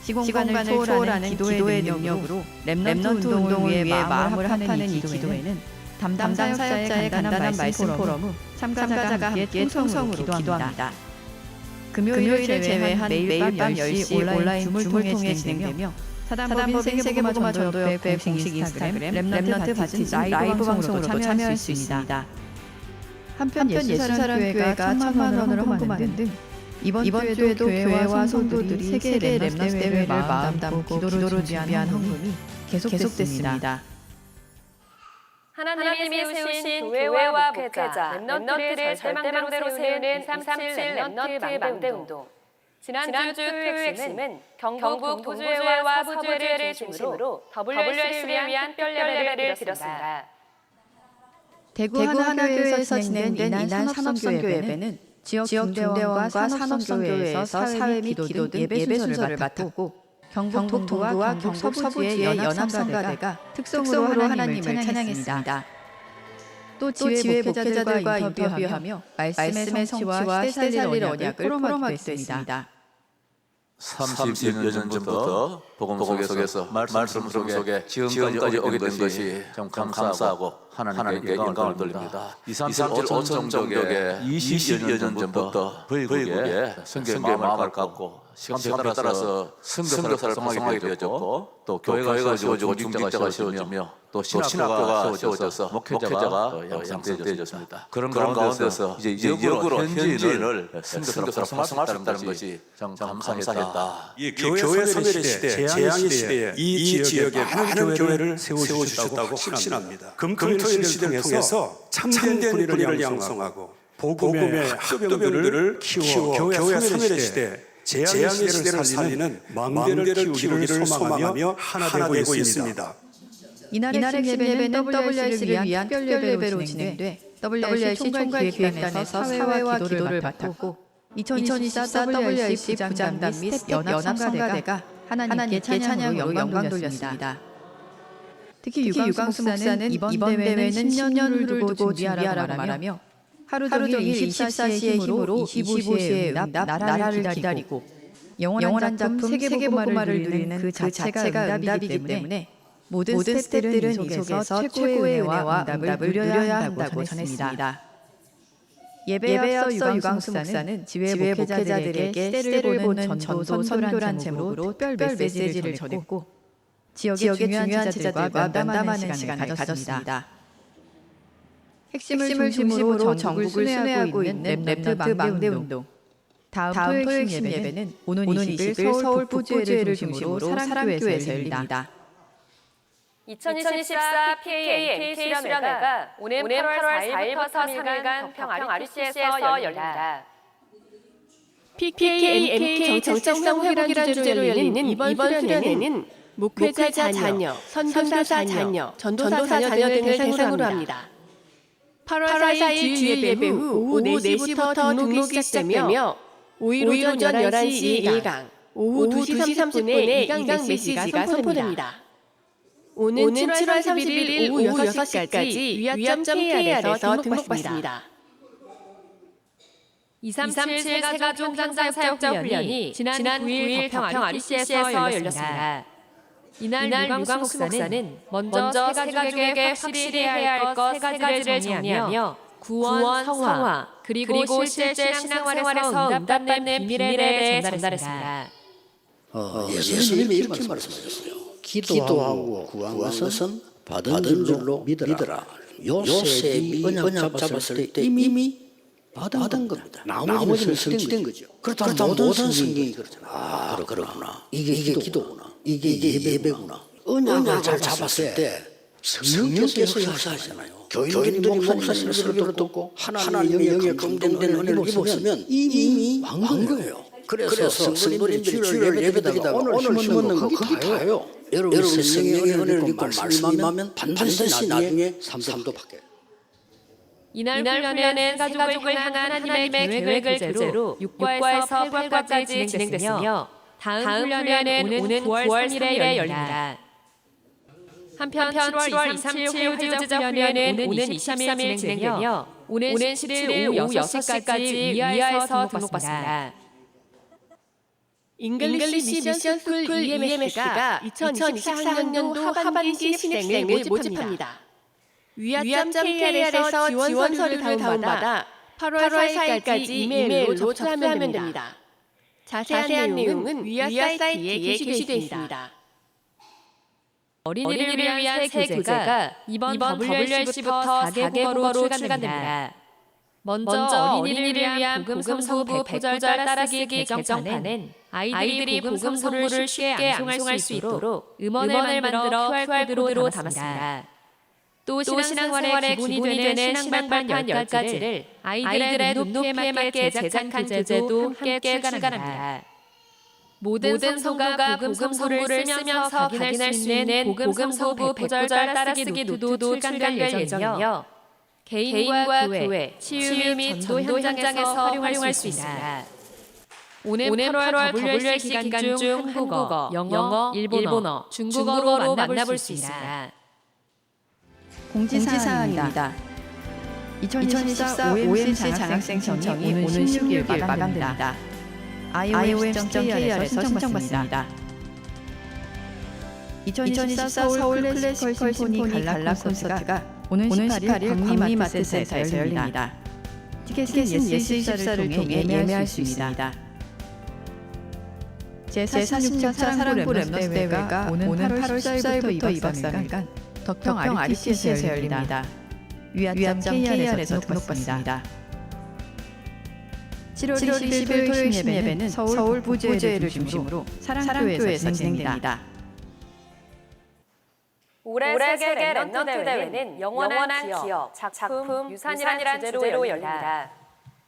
시공간을 초월하는 기도의 능력으로 렘넌트 운동을 위해 마음을 합하는 이 기도회는 담당 사역자의 간단한 말씀 포럼 후 참가자가 함께 통성으로 기도합니다. 금요일을 제외한 매일 밤 10시 온라인 줌을 통해 진행되며 사단법인 세계복음화 전도협회 공식 인스타그램 렘넌트 바진 라이브 방송으로도 참여할 수 있습니다. 한편 예수사랑교회가 1,000만 원을 헌금하는 등 이번 주에도 교회와 성도들이 세계 렘넌트 대회를 마음 담고 기도로 준비한 헌금이 계속됐습니다. 하나님이 세우신 교회와 목회자, 렘넌트를 절망대로 세우는 237 렘넌트 망대운동. 지난주 토요일 핵심은 경북 동주회와 서부주회를 중심으로 WRC를 위한 특별예배를 드렸습니다. 대구 하나교회에서 진행된 이날 산업선교 예배는 지역 중대원과 산업선교회에서 사회 및 기도 등 예배 순서를 맡았고 경북 동부와 경북 서부지의 연합성가대가 특성으로 하나님을 찬양했습니다. 또 지회 목회자들과 인터뷰하며 말씀의 성취와 시대 살릴 언약을 포럼하기도 했습니다. 30여 년 전부터 복음 속에서 말씀 속에 지금까지 오게 된 것이 참 감사하고 하나님께 영광을 돌립니다. 2, 3, 5천 정도의 20여 년 전부터 불국에 선교의 마음을 갖고 시간에 따라서 선교사를 활성화하게 되어졌고 또 교회가 세워지고 중직자가 세워지며 또 신학교가 세워져서 목회자가 양성되어졌습니다. 그런 가운데서 이제 역으로 현지인을 선교사로 활성화할 수 있다는 것이 참 감사했다. 이 교회 소멸의 시대, 재앙의 시대에 이 지역에 많은 교회를 세워주셨다고 확신합니다. 금토일 시대를 통해서 참된 뿌리를 양성하고 복음의 학도병들을 키워 교회 소멸의 시대, 재앙의 시대를 살리는 망대를 키우기를 소망하며 하나 되고 있습니다. 이날 핵심 예배는 WRC를 위한 특별예배로 진행돼 WRC 총괄기획단에서 사회와 기도를 맡았고 2024 WRC 부장단 및 연합성가대가 하나님께 찬양으로 영광 돌렸습니다. 특히 유광수 목사는 이번 대회는 10년을 두고 준비하라고 말하며 하루 종일 24시의 힘으로 25시의 응답 나라를 기다리고 영원한 작품 세계복음화를 누리는 그 자체가 응답이기 때문에 모든 스태프들은 이 속에서 최고의 은혜와 응답을 누려야 한다고 전했습니다. 예배에 앞서 유광수 목사는 지회 목회자들에게 시대를 보는 전도 선교란 제목으로 특별 메시지를 전했고 지역의 중요한 지자들과 면담하는 시간을 가졌습니다. 핵심을 중심으로 전국을 순회하고 있는 렘넌트 망대운동. 다음 토요일 핵심 예배는 오는 20일 서울 북부주회를 중심으로 사랑교회에서 열립니다. 2024 PAMK 수련회가 오는 8월 4일부터 3일간 평평 RCC에서 열립니다. PKMK 정체성 회복이라는 주제로 열리는 이번 수련회는 목회자 자녀, 선교사 자녀, 전도사 자녀 등을 대상으로 합니다. 8월 4일 주일 예배 후 오후 4시부터 등록이 시작되며 5일 오전 11시 1강, 오후 2시 30분에 2강 메시지가 선포됩니다. 오는 7월 31일 오후 6시까지 위압.kr에서 등록받습니다. 237 세가족 현장 사역자 훈련이 지난 9일 평평 RCC에서 열렸습니다. 이날 유광수 목사는 먼저 세가족에게 확실히 해야 할 것 세 가지를 정리하며 구원, 성화, 그리고 실제 신앙생활에서 응답받는 비밀에 대해 전달했습니다. 예수님이 이렇게 말씀하셨어요. 기도하고 구한 것은 받은 줄로 믿으라. 요셉이 언약 잡았을 때 이미 받은 겁니다. 나머지는 성취된 거죠. 그렇다면 모든 성경이 그렇잖아. 그렇구나. 이게 기도구나. 이게 예배구나. 언약을 잘 잡았을 때 성령께서 역사하시잖아요. 교인들이 목사님의 설교를 듣고 하나님의 영에 감동된 은혜를 입었으면 이미 왕 거예요. 그래서 성도님들이 주를 예배드리다가 오늘 힘없는 거 거기 다요. 여러분 성령의 은혜를 입고 말씀 임하면 반드시 나중에 삶도 바뀌어요. 이날 훈련은 세가족을 향한 하나님의 계획을 주제로 6과에서 8과까지 진행됐으며 다음 훈련은 오는 9월 3일에 열립니다. 한편 7월 27일 후지자 훈련은 오는 23일 진행되며 오는 17일 오후 6시까지 위아에서 등록받습니다. 잉글리시 미션 스쿨 EMS가 2024학년도 하반기 신입생을 모집합니다. 위아점 KR에서 지원 서류를 다운받아 8월 4일까지 이메일로 접수하면 됩니다. 자세한 내용은 위아 사이트에 게시되어 있습니다. 어린이를 위한 새 교재가 이번 WRC부터 4개 국어로 출간됩니다. 먼저 어린이를 위한 복음성부 100구절 따라쓰기 개정판은 아이들이 복음성부를 쉽게 암송할 수 있도록 음원을 만들어 QR코드로 담았습니다. 또 신앙생활의 기본이 되는 신앙반판 10가지를 아이들의 눈높이에 맞게 제작한 교재도 함께 출간합니다. 모든 성도가 복음성부를 쓰면서 확인할 수 있는 복음성부 100구절 따라쓰기 노트도 출간될 예정이며 개인과 교회, 치유 및 전도 현장에서 활용할 수 있습니다. 오는 8월 WRC 기간 중 한국어, 영어, 일본어, 중국어로 만나볼 수 있습니다. 공지사항입니다. 2024 OMC 장학생 신청이 오는 16일 마감됩니다. iOS.kr에서 신청받습니다. 2024 서울 클래시컬 심포니 갈라 콘서트가 오는 18일 광리마트 센터에서 열립니다. 티켓은 예스24를 통해 예매할 수 있습니다. 제46차 사랑고 랩너스 대회가 오는 8월 14일부터 2박 3일간 덕평 RTC에서 열립니다. 위아점 KR에서 등록받습니다. 7월 20일 토요일 신예배는 서울 부부제회를 중심으로 사랑교회에서 진행됩니다. 올해 세계 랩넌트 대회는 영원한 기억, 작품, 유산이란 주제로 열립니다.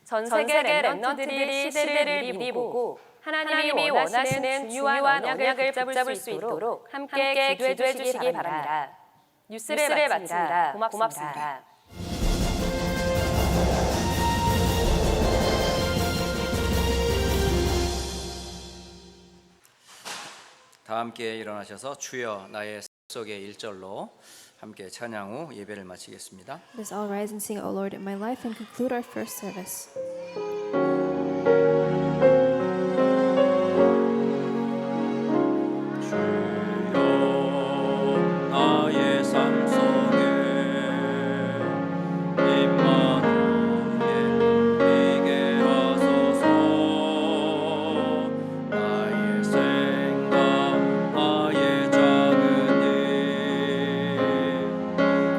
전 세계 랩넌트들이 시대를 미리 보고 하나님이 원하시는 중요한 언약을 붙잡을 수 있도록 함께 기도해 주시기 바랍니다. 뉴스를 마칩니다. 고맙습니다. 다 함께 일어나셔서 주여 나의 속의 1절로 함께 찬양 후 예배를 마치겠습니다. Let us all rise and sing, O Lord, in my life, and conclude our first service. 나의 삶 속에 임마누엘 이게 하소서 나의 생각 나의 작은 일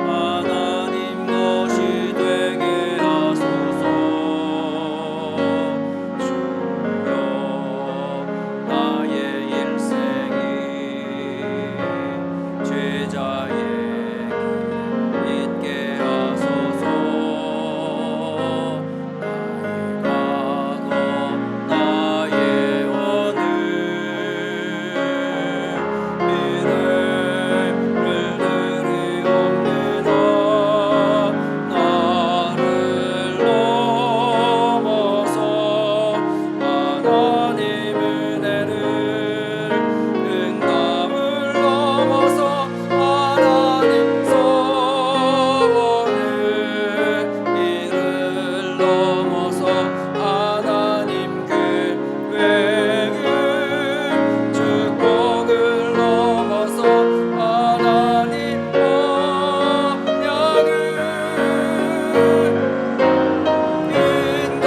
하나님 것이 되게 하소서 주여 나의 일생이 제자의 길 있게 하소서 나의 과거 나의 오늘 미래를 드리옵니다 나를 넘어서 하나님 은혜를 응답을 넘어서 하나님 소원을 이를 넘어서 하나님 계획을 축복을 넘어서 하나님 언약을 인간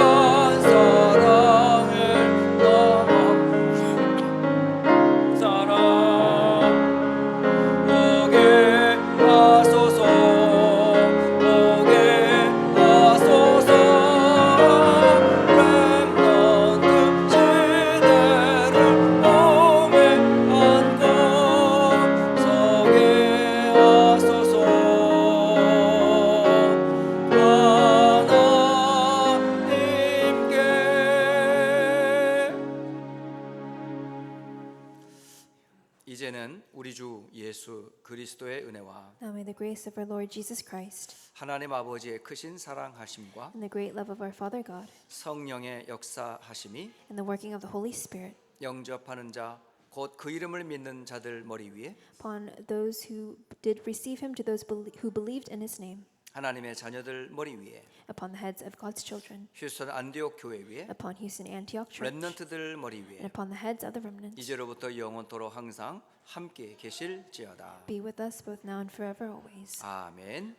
사랑을 넘어 사랑 오게 하소서 오게 하소서 렘넌트 시대를 몸에 안고 서게 하소서 하나님께 이제는 우리 주 예수 그리스도의 은혜와 Now may the grace of our Lord Jesus Christ 하나님 아버지의 크신 사랑하심과 and the great love of our Father God 성령의 역사하심이 and the working of the Holy Spirit 영접하는 자 곧 그 이름을 믿는 자들 머리 위에 upon those who did receive him, to those who believed in his name, 하나님의 자녀들 머리 위에, upon the heads of God's children, 휴스턴 안디옥 교회 위에, upon Houston Antioch Church, 렘넌트들 머리 and 위에 upon the heads of the remnants. 이제로부터 영원토록 항상 함께 계실지어다. Be with us both now and forever always. 아멘.